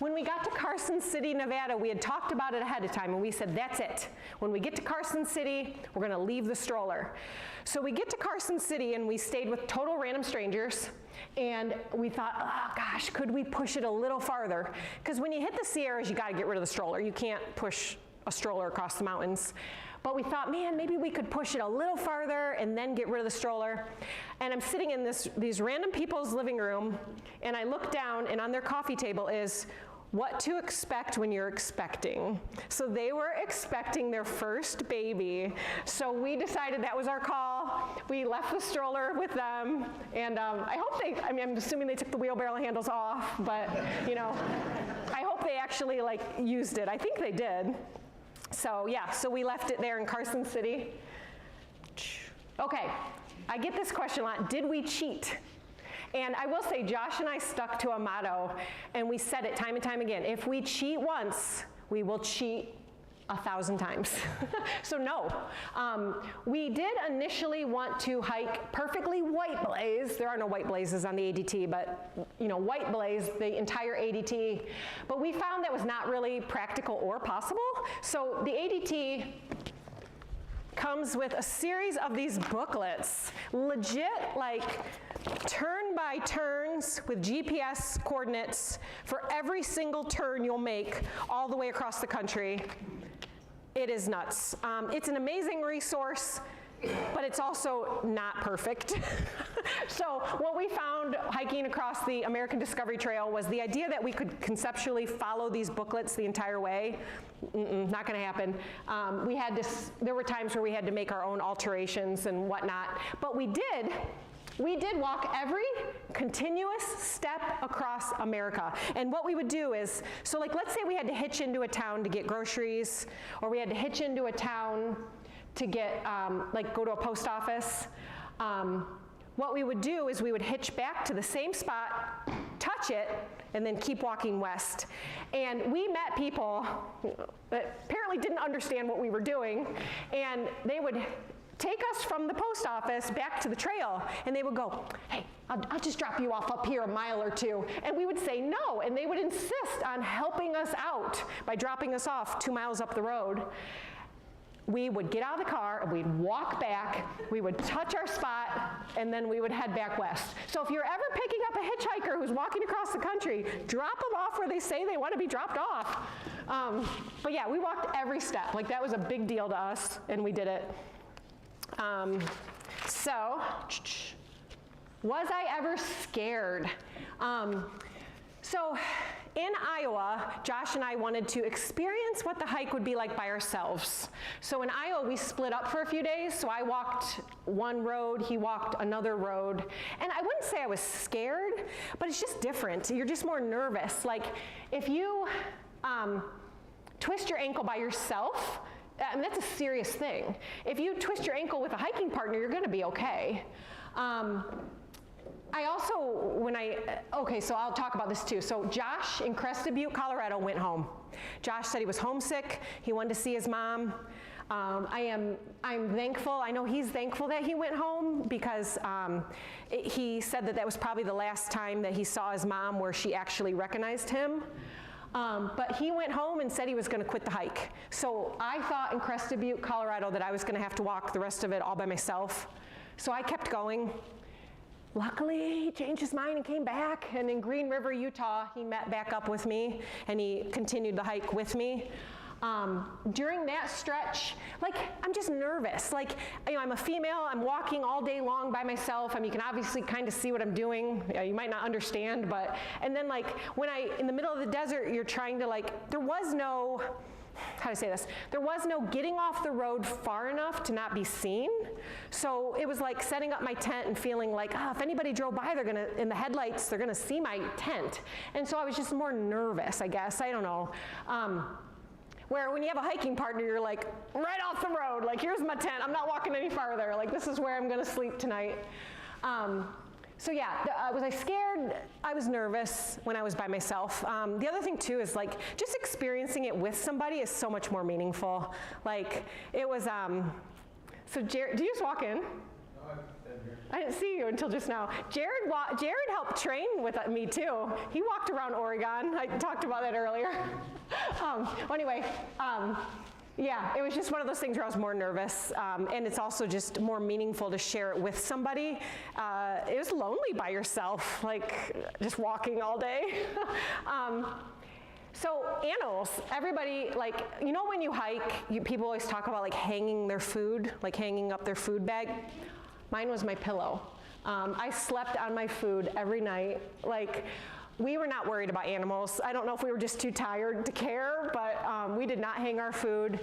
When we got to Carson City, Nevada, we had talked about it ahead of time, and we said, that's it. When we get to Carson City, we're gonna leave the stroller. So we get to Carson City, and we stayed with total random strangers, and we thought, oh gosh, could we push it a little farther? Because when you hit the Sierras, you gotta get rid of the stroller. You can't push a stroller across the mountains. But we thought, man, maybe we could push it a little farther and then get rid of the stroller. And I'm sitting in these random people's living room, and I look down, and on their coffee table is what to expect when you're expecting. So they were expecting their first baby. So we decided that was our call. We left the stroller with them, and I'm assuming they took the wheelbarrow handles off, but I hope they actually used it. I think they did. So yeah, so we left it there in Carson City. Okay, I get this question a lot, did we cheat? And I will say, Josh and I stuck to a motto, and we said it time and time again, if we cheat once, we will cheat 1,000 times. So no. We did initially want to hike perfectly white blaze. There are no white blazes on the ADT, but white blaze, the entire ADT. But we found that was not really practical or possible. So the ADT comes with a series of these booklets, legit turn by turns with GPS coordinates for every single turn you'll make all the way across the country. It is nuts. It's an amazing resource, but it's also not perfect. So what we found hiking across the American Discovery Trail was the idea that we could conceptually follow these booklets the entire way. Not gonna happen. There were times where we had to make our own alterations and whatnot, but we did walk every continuous step across America. And what we would do is, so let's say we had to hitch into a town to get groceries, or we had to hitch into a town to get, go to a post office. What we would do is we would hitch back to the same spot, touch it, and then keep walking west. And we met people that apparently didn't understand what we were doing, and they would take us from the post office back to the trail, and they would go, hey, I'll just drop you off up here a mile or two. And we would say no, and they would insist on helping us out by dropping us off 2 miles up the road. We would get out of the car, and we'd walk back, we would touch our spot, and then we would head back west. So if you're ever picking up a hitchhiker who's walking across the country, drop them off where they say they want to be dropped off. But yeah, we walked every step. That was a big deal to us, and we did it. So, was I ever scared? So in Iowa, Josh and I wanted to experience what the hike would be like by ourselves. So in Iowa, we split up for a few days. So I walked one road, he walked another road. And I wouldn't say I was scared, but it's just different. You're just more nervous. If you twist your ankle by yourself, that's a serious thing. If you twist your ankle with a hiking partner, you're gonna be okay. I also, so I'll talk about this too. So Josh in Crested Butte, Colorado went home. Josh said he was homesick. He wanted to see his mom. I'm thankful, I know he's thankful that he went home because he said that was probably the last time that he saw his mom where she actually recognized him. But he went home and said he was gonna quit the hike. So I thought in Crested Butte, Colorado that I was gonna have to walk the rest of it all by myself. So I kept going. Luckily, he changed his mind and came back, and in Green River, Utah, he met back up with me, and he continued the hike with me. During that stretch, I'm just nervous. I'm a female, I'm walking all day long by myself. You can obviously kind of see what I'm doing. You might not understand, but, and then when in the middle of the desert, you're trying to there was no, how to say this? There was no getting off the road far enough to not be seen. So it was like setting up my tent and feeling if anybody drove by, in the headlights, they're gonna see my tent. And so I was just more nervous, I guess, I don't know. Where when you have a hiking partner, you're right off the road, here's my tent, I'm not walking any farther, this is where I'm gonna sleep tonight. So yeah, was I scared? I was nervous when I was by myself. The other thing too is like, just experiencing it with somebody is so much more meaningful. Like, it was, so Jared, did you just walk in? No, I've been here. I didn't see you until just now. Jared helped train with me too. He walked around Oregon. I talked about that earlier. Anyway, yeah, it was just one of those things where I was more nervous, and it's also just more meaningful to share it with somebody. It was lonely by yourself, like just walking all day. So animals, everybody, like, you know when you hike, people always talk about like hanging their food, like hanging up their food bag. Mine was my pillow. I slept on my food every night. Like, we were not worried about animals. I don't know if we were just too tired to care, but we did not hang our food.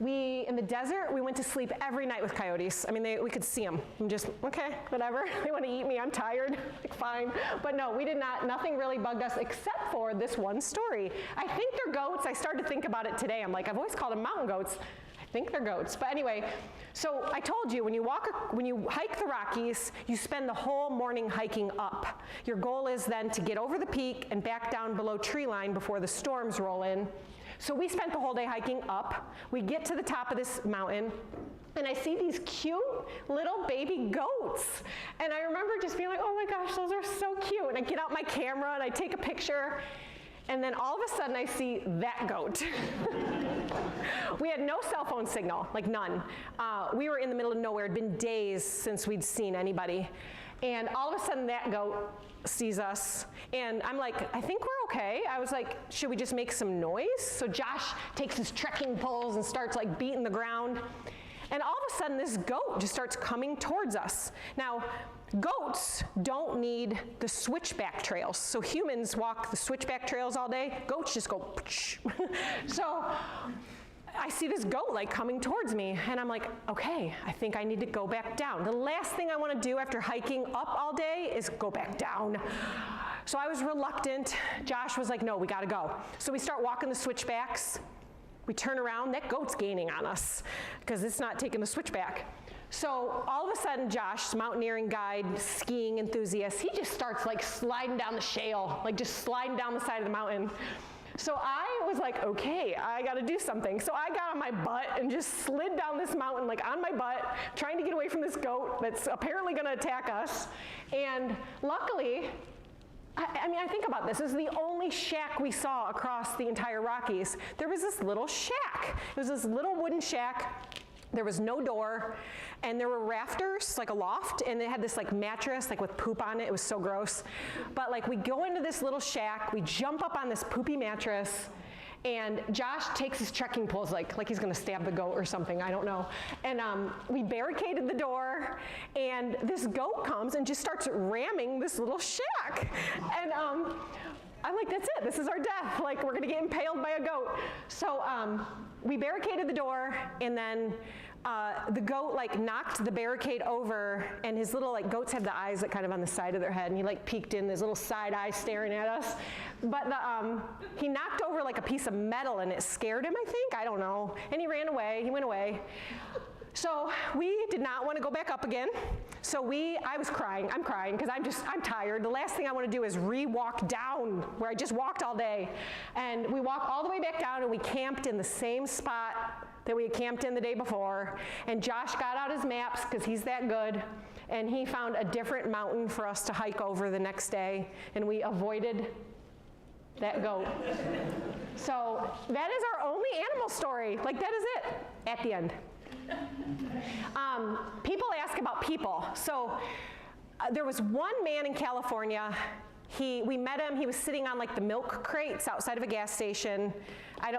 In the desert, we went to sleep every night with coyotes. I mean, we could see them. I'm just, okay, whatever. They want to eat me, I'm tired, like fine. But no, we did not, nothing really bugged us except for this one story. I think they're goats. I started to think about it today. I'm like, I've always called them mountain goats. I think they're goats. But anyway, so I told you, when you hike the Rockies, you spend the whole morning hiking up. Your goal is then to get over the peak and back down below tree line before the storms roll in. So we spent the whole day hiking up. We get to the top of this mountain, and I see these cute little baby goats. And I remember just being like, oh my gosh, those are so cute. And I get out my camera and I take a picture, and then all of a sudden I see that goat. We had no cell phone signal, like none. We were in the middle of nowhere. It had been days since we'd seen anybody. And all of a sudden that goat sees us, and I'm like, I think we're okay. I was like, should we just make some noise? So Josh takes his trekking poles and starts like beating the ground. And all of a sudden this goat just starts coming towards us. Now, goats don't need the switchback trails. So humans walk the switchback trails all day. Goats just go, so I see this goat like coming towards me, and I'm like, okay, I think I need to go back down. The last thing I want to do after hiking up all day is go back down. So I was reluctant. Josh was like, no, we gotta go. So we start walking the switchbacks. We turn around, that goat's gaining on us because it's not taking the switchback. So all of a sudden, Josh, mountaineering guide, skiing enthusiast, he just starts like sliding down the shale, like just sliding down the side of the mountain. So I was like, okay, I gotta do something. So I got on my butt and just slid down this mountain, like on my butt, trying to get away from this goat that's apparently gonna attack us. And luckily, I mean, I think about this. This is the only shack we saw across the entire Rockies. There was this little shack. It was this little wooden shack. There was no door, and there were rafters, like a loft, and it had this like mattress, like with poop on it. It was so gross. But like we go into this little shack, we jump up on this poopy mattress, and Josh takes his trekking poles like he's gonna stab the goat or something, I don't know. And we barricaded the door, and this goat comes and just starts ramming this little shack. And I'm like, that's it, this is our death. Like, we're gonna get impaled by a goat. So we barricaded the door, and then the goat like knocked the barricade over, and his little, like, goats have the eyes like kind of on the side of their head, and he like peeked in, his little side eye staring at us. But he knocked over like a piece of metal, and it scared him, I think, I don't know. And he ran away, he went away. So we did not want to go back up again. So I was crying, I'm crying, because I'm tired. The last thing I want to do is re-walk down where I just walked all day. And we walked all the way back down, and we camped in the same spot that we had camped in the day before. And Josh got out his maps, because he's that good, and he found a different mountain for us to hike over the next day, and we avoided that goat. So that is our only animal story. Like, that is it at the end. People ask about people. So there was one man in California. We met him. He was sitting on like the milk crates outside of a gas station.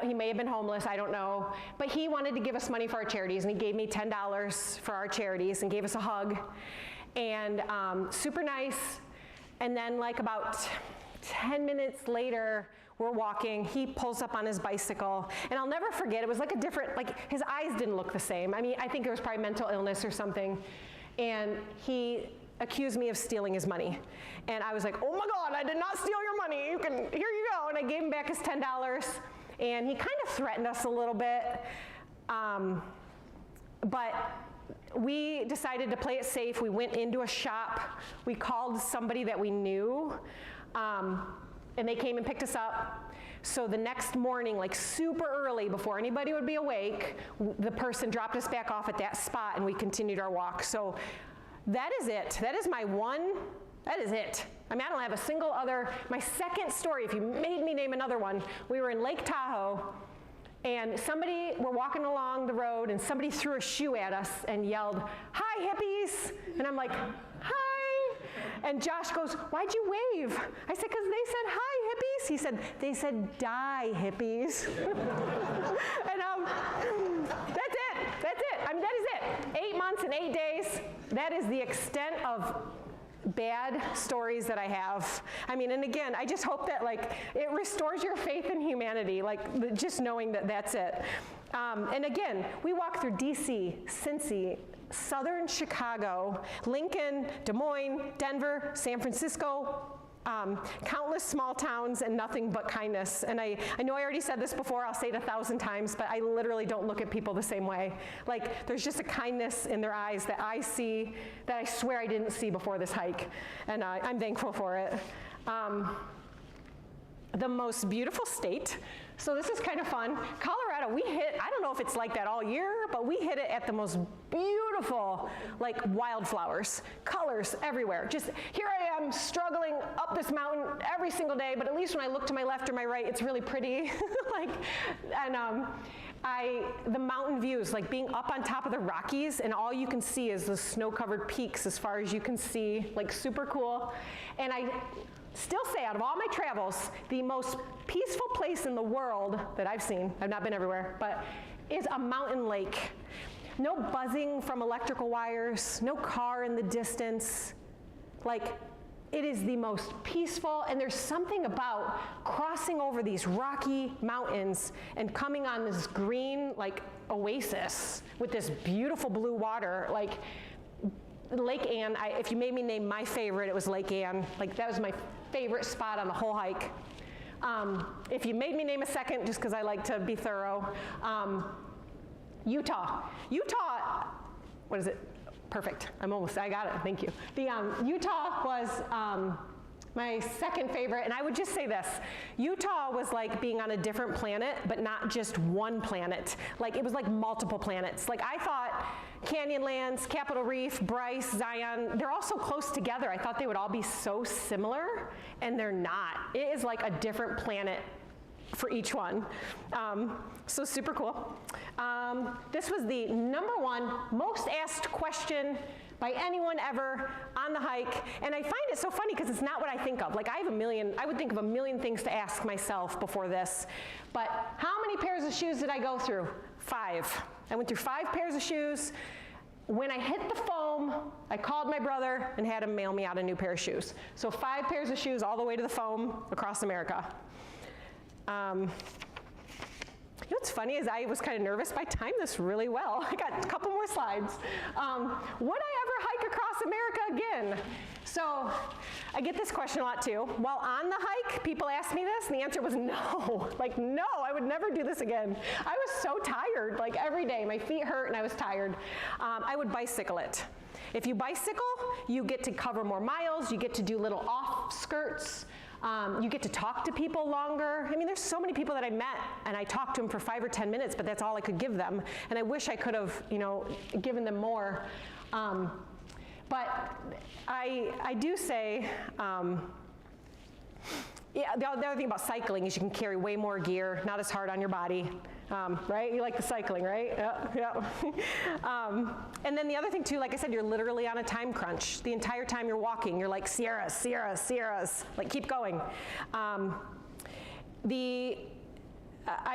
He may have been homeless, I don't know. But he wanted to give us money for our charities, and he gave me $10 for our charities and gave us a hug. And super nice. And then like about 10 minutes later, we're walking, he pulls up on his bicycle, and I'll never forget, it was like a different, like his eyes didn't look the same. I mean, I think it was probably mental illness or something. And he accused me of stealing his money. And I was like, oh my God, I did not steal your money. Here you go. And I gave him back his $10. And he kind of threatened us a little bit. But we decided to play it safe. We went into a shop. We called somebody that we knew, and they came and picked us up. So the next morning, like super early, before anybody would be awake, the person dropped us back off at that spot, and we continued our walk. So that is it. That is my one, that is it. I mean, I don't have a single other. My second story, if you made me name another one, we were in Lake Tahoe, and we're walking along the road, and somebody threw a shoe at us and yelled, "Hi, hippies!" And I'm like, "Hi!" And Josh goes, "Why'd you wave?" I said, "Because they said, 'Hi, hippies.'" He said, "They said, 'Die, hippies.'" And that's it. I mean, that is it. 8 months and 8 days. That is the extent of bad stories that I have. I mean, and again, I just hope that like it restores your faith in humanity, like just knowing that that's it. And again, we walk through DC, Cincy, southern Chicago, Lincoln, Des Moines, Denver, San Francisco, countless small towns and nothing but kindness. And I know I already said this before, I'll say it 1,000 times, but I literally don't look at people the same way. Like, there's just a kindness in their eyes that I see that I swear I didn't see before this hike. And I'm thankful for it. The most beautiful state. So this is kind of fun. Colorado, we hit, I don't know if it's like that all year, but we hit it at the most beautiful, like wildflowers, colors everywhere. Just here I am struggling up this mountain every single day, but at least when I look to my left or my right, it's really pretty. The mountain views, like being up on top of the Rockies and all you can see is the snow-covered peaks as far as you can see, like super cool. And I still say out of all my travels, the most peaceful place in the world that I've seen, I've not been everywhere, but is a mountain lake. No buzzing from electrical wires, no car in the distance. Like, it is the most peaceful, and there's something about crossing over these rocky mountains and coming on this green, like, oasis with this beautiful blue water, like, Lake Ann, if you made me name my favorite, it was Lake Ann. Like, that was my favorite spot on the whole hike. If you made me name a second, just because I like to be thorough, Utah, what is it? Perfect, I got it, thank you. Utah was my second favorite, and I would just say this. Utah was like being on a different planet, but not just one planet. Like, it was like multiple planets. Like, I thought Canyonlands, Capitol Reef, Bryce, Zion, they're all so close together. I thought they would all be so similar, and they're not. It is like a different planet for each one. So super cool. This was the #1 most asked question by anyone ever on the hike, and I find it so funny because it's not what I think of. Like, I would think of a million things to ask myself before this, but how many pairs of shoes did I go through? 5. I went through 5 pairs of shoes. When I hit the foam, I called my brother and had him mail me out a new pair of shoes. So 5 pairs of shoes all the way to the foam across America. You know what's funny is I was kind of nervous, but I timed this really well. I got a couple more slides. Would I ever hike across America again? So I get this question a lot too. While on the hike, people ask me this, and the answer was no. Like, no, I would never do this again. I was so tired, like every day. My feet hurt and I was tired. I would bicycle it. If you bicycle, you get to cover more miles, you get to do little off skirts. You get to talk to people longer. I mean, there's so many people that I met, and I talked to them for 5 or 10 minutes, but that's all I could give them. And I wish I could have, given them more. But I do say, the other thing about cycling is you can carry way more gear, not as hard on your body. Right? You like the cycling, right? Yeah. And then the other thing too, like I said, you're literally on a time crunch. The entire time you're walking, you're like, Sierras, Sierras, Sierras, like keep going. I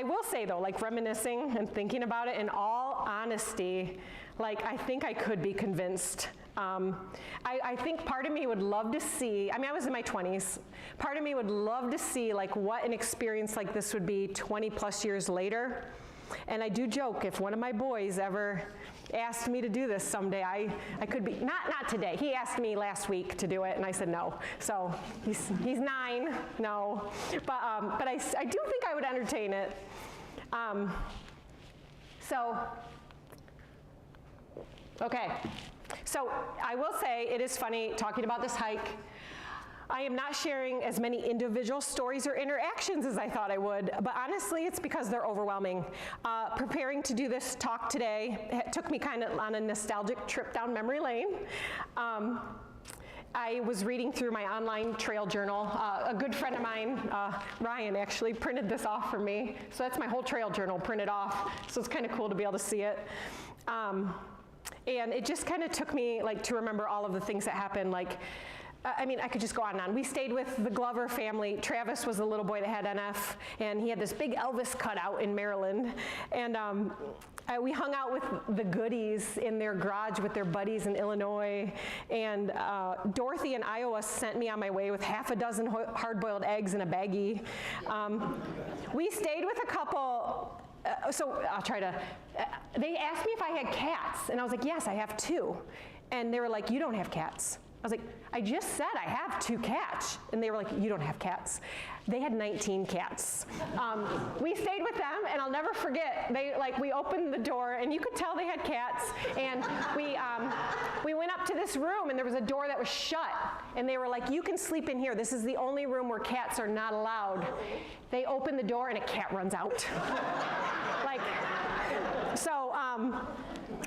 will say though, like reminiscing and thinking about it, in all honesty, like I think I could be convinced. I think part of me would love to see, I mean, I was in my 20s. Part of me would love to see like what an experience like this would be 20 plus years later. And I do joke, if one of my boys ever asked me to do this someday, I could be, not today. He asked me last week to do it, and I said no. So he's 9, no. But I do think I would entertain it. Okay, so I will say it is funny talking about this hike. I am not sharing as many individual stories or interactions as I thought I would, but honestly, it's because they're overwhelming. Preparing to do this talk today, it took me kind of on a nostalgic trip down memory lane. I was reading through my online trail journal. A good friend of mine, Ryan, actually printed this off for me. So that's my whole trail journal printed off. So it's kind of cool to be able to see it. And it just kind of took me to remember all of the things that happened. I mean, I could just go on and on. We stayed with the Glover family. Travis was the little boy that had NF, and he had this big Elvis cutout in Maryland. And we hung out with the Goodies in their garage with their buddies in Illinois. And Dorothy in Iowa sent me on my way with half a dozen hard-boiled eggs in a baggie. We stayed with a couple. So I'll try to, they asked me if I had cats, and I was like, yes, I have 2. And they were like, you don't have cats. I was like, I just said I have 2 cats. And they were like, you don't have cats. They had 19 cats. We stayed with them, and I'll never forget, we opened the door, and you could tell they had cats, and we went up to this room, and there was a door that was shut, and they were like, you can sleep in here. This is the only room where cats are not allowed. They open the door, and a cat runs out.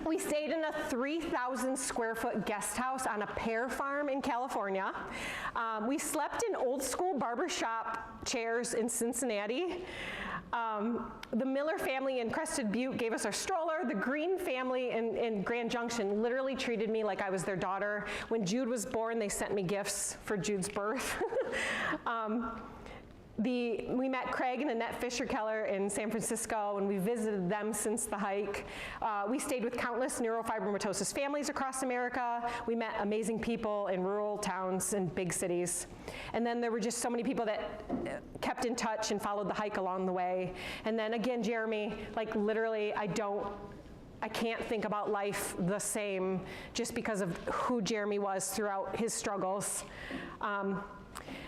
We stayed in a 3,000 square foot guest house on a pear farm in California. We slept in old school barbershop chairs in Cincinnati. The Miller family in Crested Butte gave us our stroller. The Green family in Grand Junction literally treated me like I was their daughter. When Jude was born, they sent me gifts for Jude's birth. We met Craig and Annette Fisher-Keller in San Francisco, and we visited them since the hike. We stayed with countless neurofibromatosis families across America. We met amazing people in rural towns and big cities. And then there were just so many people that kept in touch and followed the hike along the way. And then again, Jeremy, literally, I can't think about life the same just because of who Jeremy was throughout his struggles.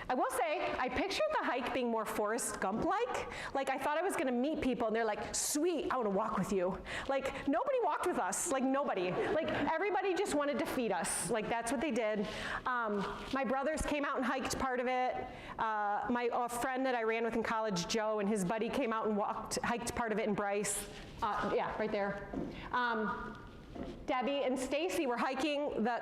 I will say, I pictured the hike being more Forrest Gump-like. I thought I was going to meet people, and they're like, sweet, I want to walk with you. Nobody walked with us. Nobody. Everybody just wanted to feed us. That's what they did. My brothers came out and hiked part of it. A friend that I ran with in college, Joe, and his buddy came out and hiked part of it in Bryce. Yeah, right there. Debbie and Stacy were hiking the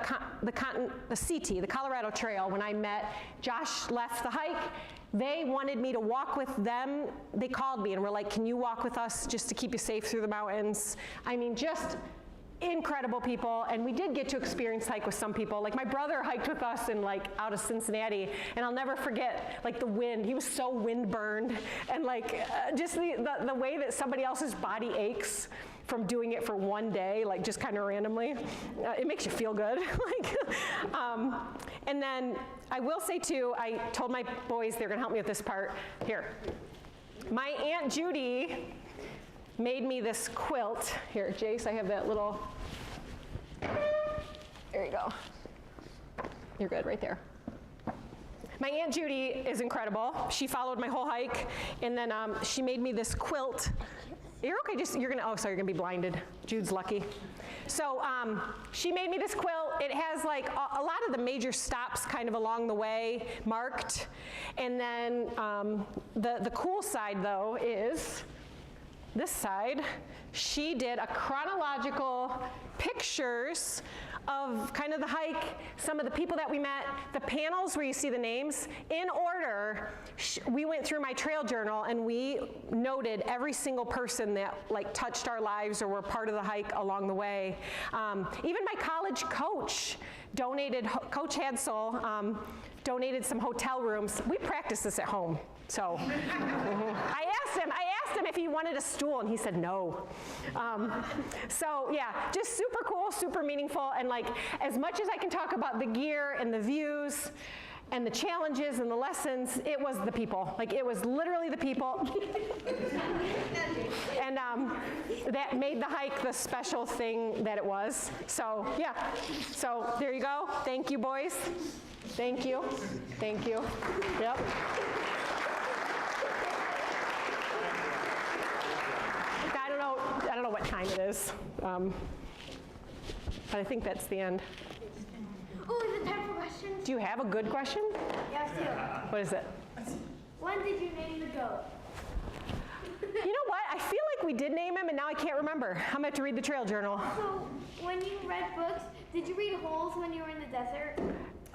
CT, the Colorado Trail, when I met. Josh left the hike. They wanted me to walk with them. They called me and were like, can you walk with us just to keep you safe through the mountains? I mean, just incredible people. And we did get to experience hike with some people. My brother hiked with us in out of Cincinnati, and I'll never forget the wind. He was so wind burned, and just the way that somebody else's body aches from doing it for one day, just kind of randomly. It makes you feel good. And then I will say too, I told my boys they're gonna help me with this part. Here. My Aunt Judy made me this quilt. Here, Jace, I have that little, there you go. You're good, right there. My Aunt Judy is incredible. She followed my whole hike, and then she made me this quilt. You're okay, you're gonna be blinded. Jude's lucky. So she made me this quilt. It has a lot of the major stops kind of along the way marked. And then the cool side though is this side. She did a chronological pictures of kind of the hike, some of the people that we met, the panels where you see the names, in order. We went through my trail journal and we noted every single person that touched our lives or were part of the hike along the way. Even my college coach donated, Coach Hadsel, donated some hotel rooms. We practiced this at home. So I asked him if he wanted a stool, and he said no. So yeah, just super cool, super meaningful, and as much as I can talk about the gear and the views and the challenges and the lessons, it was the people. It was literally the people. And that made the hike the special thing that it was. So yeah, so there you go. Thank you, boys. Thank you. Thank you. Yep. I don't know what time it is. but I think that's the end. Oh, is it time for questions? Do you have a good question? Yes, too. What is it? When did you name the goat? You know what? I feel like we did name him, and now I can't remember. I'm going to have to read the trail journal. So, when you read books, did you read Holes when you were in the desert?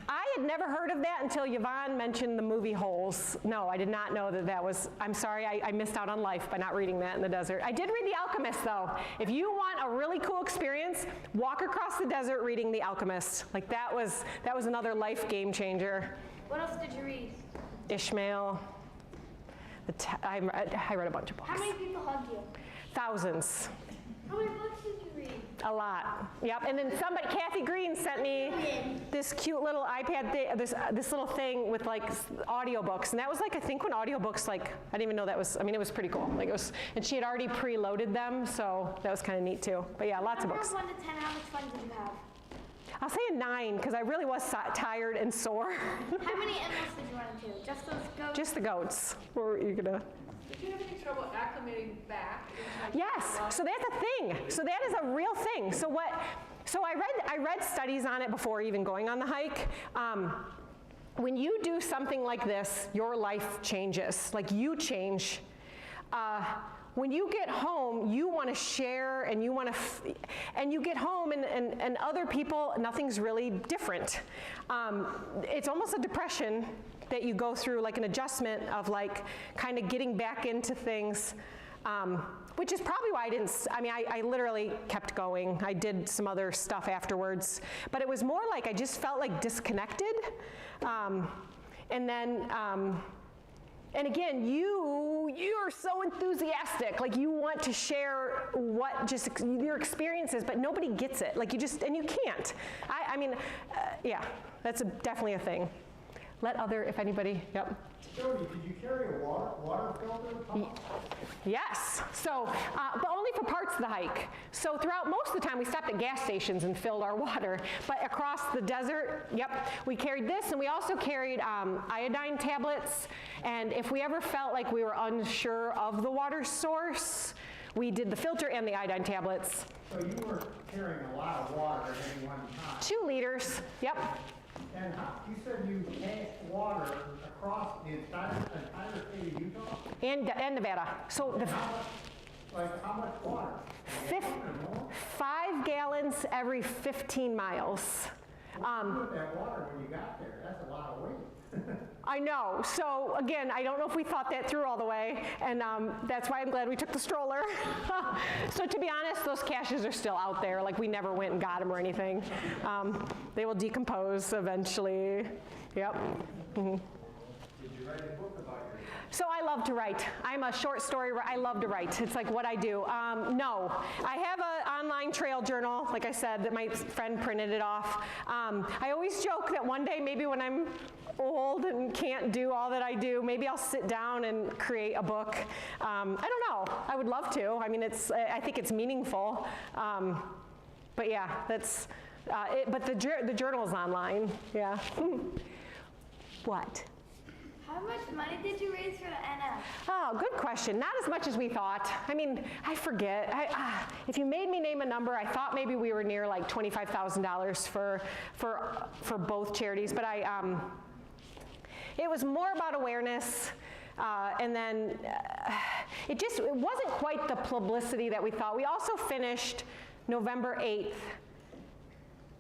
I had never heard of that until Yvonne mentioned the movie Holes. No, I did not know that was, I'm sorry, I missed out on life by not reading that in the desert. I did read The Alchemist, though. If you want a really cool experience, walk across the desert reading The Alchemist. Like, that was another life game changer. What else did you read? Ishmael. I read a bunch of books. How many people hugged you? Thousands. How many books did you read? A lot. Yep. And then Kathy Green sent me this cute little iPad thing, this little thing with like audiobooks. And that was like, I think when audiobooks, like, I didn't even know that was, I mean, it was pretty cool. Like it was, and she had already preloaded them, so that was kind of neat too. But yeah, lots of books. From 1 to 10, how much fun did you have? I'll say a 9, because I really was tired and sore. How many animals did you run into? Just those goats? Just the goats. What were you gonna? Did you have any trouble acclimating back? Yes, so that's a thing. So that is a real thing. So I read studies on it before even going on the hike. When you do something like this, your life changes. Like you change. When you get home, you want to share, and you want to, and you get home, and other people, nothing's really different. It's almost a depression that you go through, like an adjustment of like kind of getting back into things, which is probably why I literally kept going. I did some other stuff afterwards, but it was more like I just felt like disconnected. And then, and again, you're so enthusiastic, like you want to share your experiences, but nobody gets it. Like and you can't. Yeah, that's definitely a thing. If anybody, yep. Jodi, did you carry a water filter? Yes, so, but only for parts of the hike. So throughout most of the time, we stopped at gas stations and filled our water. But across the desert, yep, we carried this, and we also carried iodine tablets. And if we ever felt like we were unsure of the water source, we did the filter and the iodine tablets. So you were carrying a lot of water at any one time. 2 liters, yep. And you said you tanked water across the entire state of Utah? And Nevada. So How much water? 5 gallons every 15 miles. With that water when you got there, that's a lot of weight. I know. So again, I don't know if we thought that through all the way, and that's why I'm glad we took the stroller. So to be honest, those caches are still out there. Like we never went and got them or anything. They will decompose eventually. Yep. Mm-hmm. Did you write a book about your? So I love to write. I'm a short story writer. I love to write. It's like what I do. No, I have an online trail journal, like I said, that my friend printed it off. I always joke that one day, maybe when I'm old and can't do all that I do, maybe I'll sit down and create a book. I don't know. I would love to. I mean, I think it's meaningful. But yeah, that's it. But the journal is online. Yeah. What? How much money did you raise for the NF? Oh, good question. Not as much as we thought. I mean, I forget. If you made me name a number, I thought maybe we were near like $25,000 for both charities, but it was more about awareness, and then it wasn't quite the publicity that we thought. We also finished November 8th.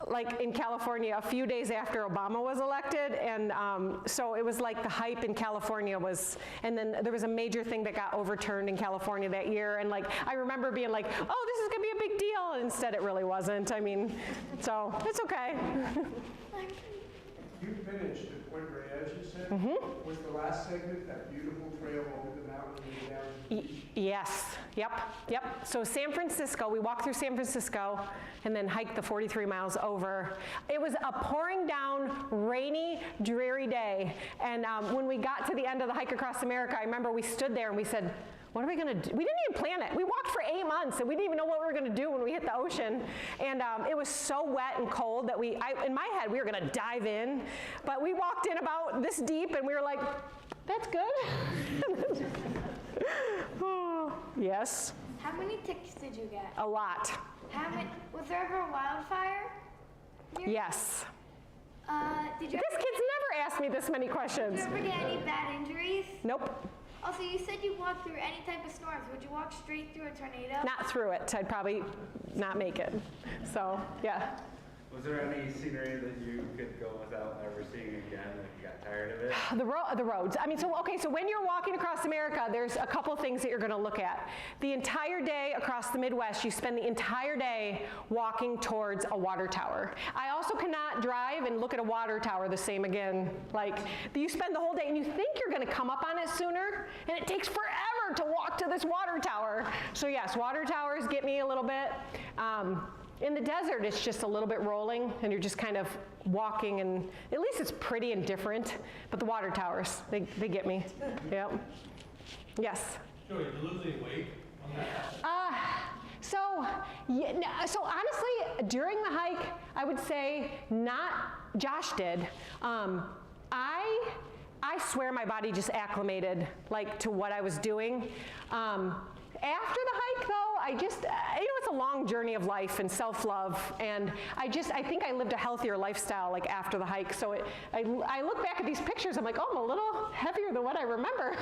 Like in California, a few days after Obama was elected, and so it was like the hype in California was, and then there was a major thing that got overturned in California that year, and like I remember being like, oh, this is gonna be a big deal, and instead it really wasn't. I mean, so it's okay. You finished at Point Reyes, you said? Mm-hmm. Was the last segment that beautiful trail over the mountain and down to the beach? Yes, yep. So San Francisco, we walked through San Francisco and then hiked the 43 miles over. It was a pouring down, rainy, dreary day. And when we got to the end of the hike across America, I remember we stood there and we said, what are we gonna do? We didn't even plan it. We walked for 8 months and we didn't even know what we were gonna do when we hit the ocean. And it was so wet and cold that in my head, we were gonna dive in. But we walked in about this deep and we were like, that's good. Oh, yes. How many ticks did you get? A lot. How many? Was there ever a wildfire? Yes. Did you This kid's never asked me this many questions. ever get any bad injuries? Nope, Also, you said you walked through any type of storms. Would you walk straight through a tornado? not through it. I'd probably not make it. So, yeah. Was there any scenery that you could go without ever seeing again, if you got tired of it? The roads. I mean, so when you're walking across America, there's a couple things that you're going to look at. The entire day across the Midwest, you spend the entire day walking towards a water tower. I also cannot drive and look at a water tower the same again. Like, you spend the whole day and you think you're going to come up on it sooner, and it takes forever to walk to this water tower. So yes, water towers get me a little bit. In the desert, it's just a little bit rolling, and you're just kind of walking, and at least it's pretty and different. But the water towers, they get me. Yep. Yes? Jodi, did you lose any weight on that? So honestly, during the hike, I would say not. Josh did. I swear my body just acclimated like to what I was doing. After the hike, though, it's a long journey of life and self-love, and I think I lived a healthier lifestyle like after the hike. So I look back at these pictures, I'm like, oh, I'm a little heavier than what I remember.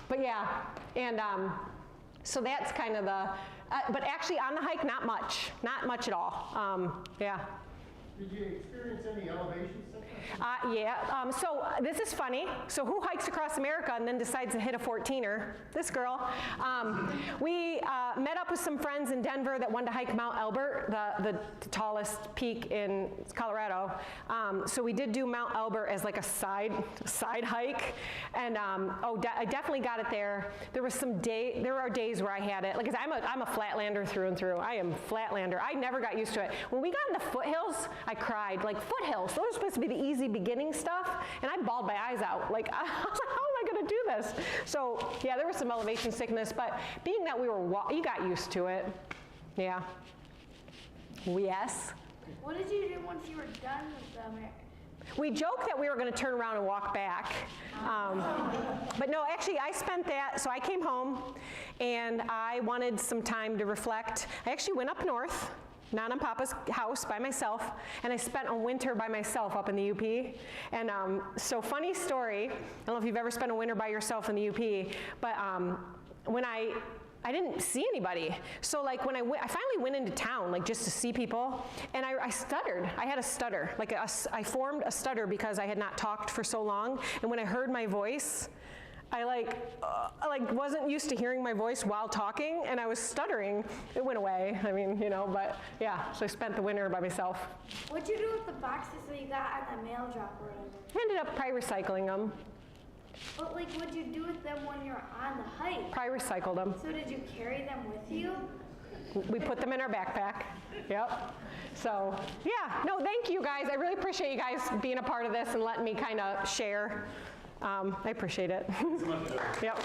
but yeah, and so that's kind of the. But actually, on the hike, not much at all. Yeah. Did you experience any elevation sickness? So this is funny. So who hikes across America and then decides to hit a 14er? This girl. We met up with some friends in Denver that wanted to hike Mount Elbert, the tallest peak in Colorado. So we did do Mount Elbert as like a side hike, and I definitely got it there. There are days where I had it, like, 'cause I'm a flatlander through and through. I am flatlander. I never got used to it. When we got in the foothills, I cried. Like, foothills, those are supposed to be the easy beginning stuff, and I bawled my eyes out. Like, I was like, how am I going to do this? So yeah, there was some elevation sickness, but being that you got used to it. Yeah. Yes. What did you do once you were done with them? We joked that we were going to turn around and walk back. But no, actually, I spent that. So I came home, and I wanted some time to reflect. I actually went up north, not on Papa's house, by myself, and I spent a winter by myself up in the UP. And so funny story, I don't know if you've ever spent a winter by yourself in the UP, but when I didn't see anybody. So like when I finally went into town, like just to see people, and I stuttered. I had a stutter. Like I formed a stutter because I had not talked for so long, and when I heard my voice, I wasn't used to hearing my voice while talking, and I was stuttering. It went away. I mean, but yeah. So I spent the winter by myself. What'd you do with the boxes that you got at the mail drop or whatever? I ended up probably recycling them. But like, what'd you do with them when you're on the hike? Probably recycled them. So did you carry them with you? We put them in our backpack. Yep. So yeah. No, thank you guys. I really appreciate you guys being a part of this and letting me kind of share. I appreciate it. Yep.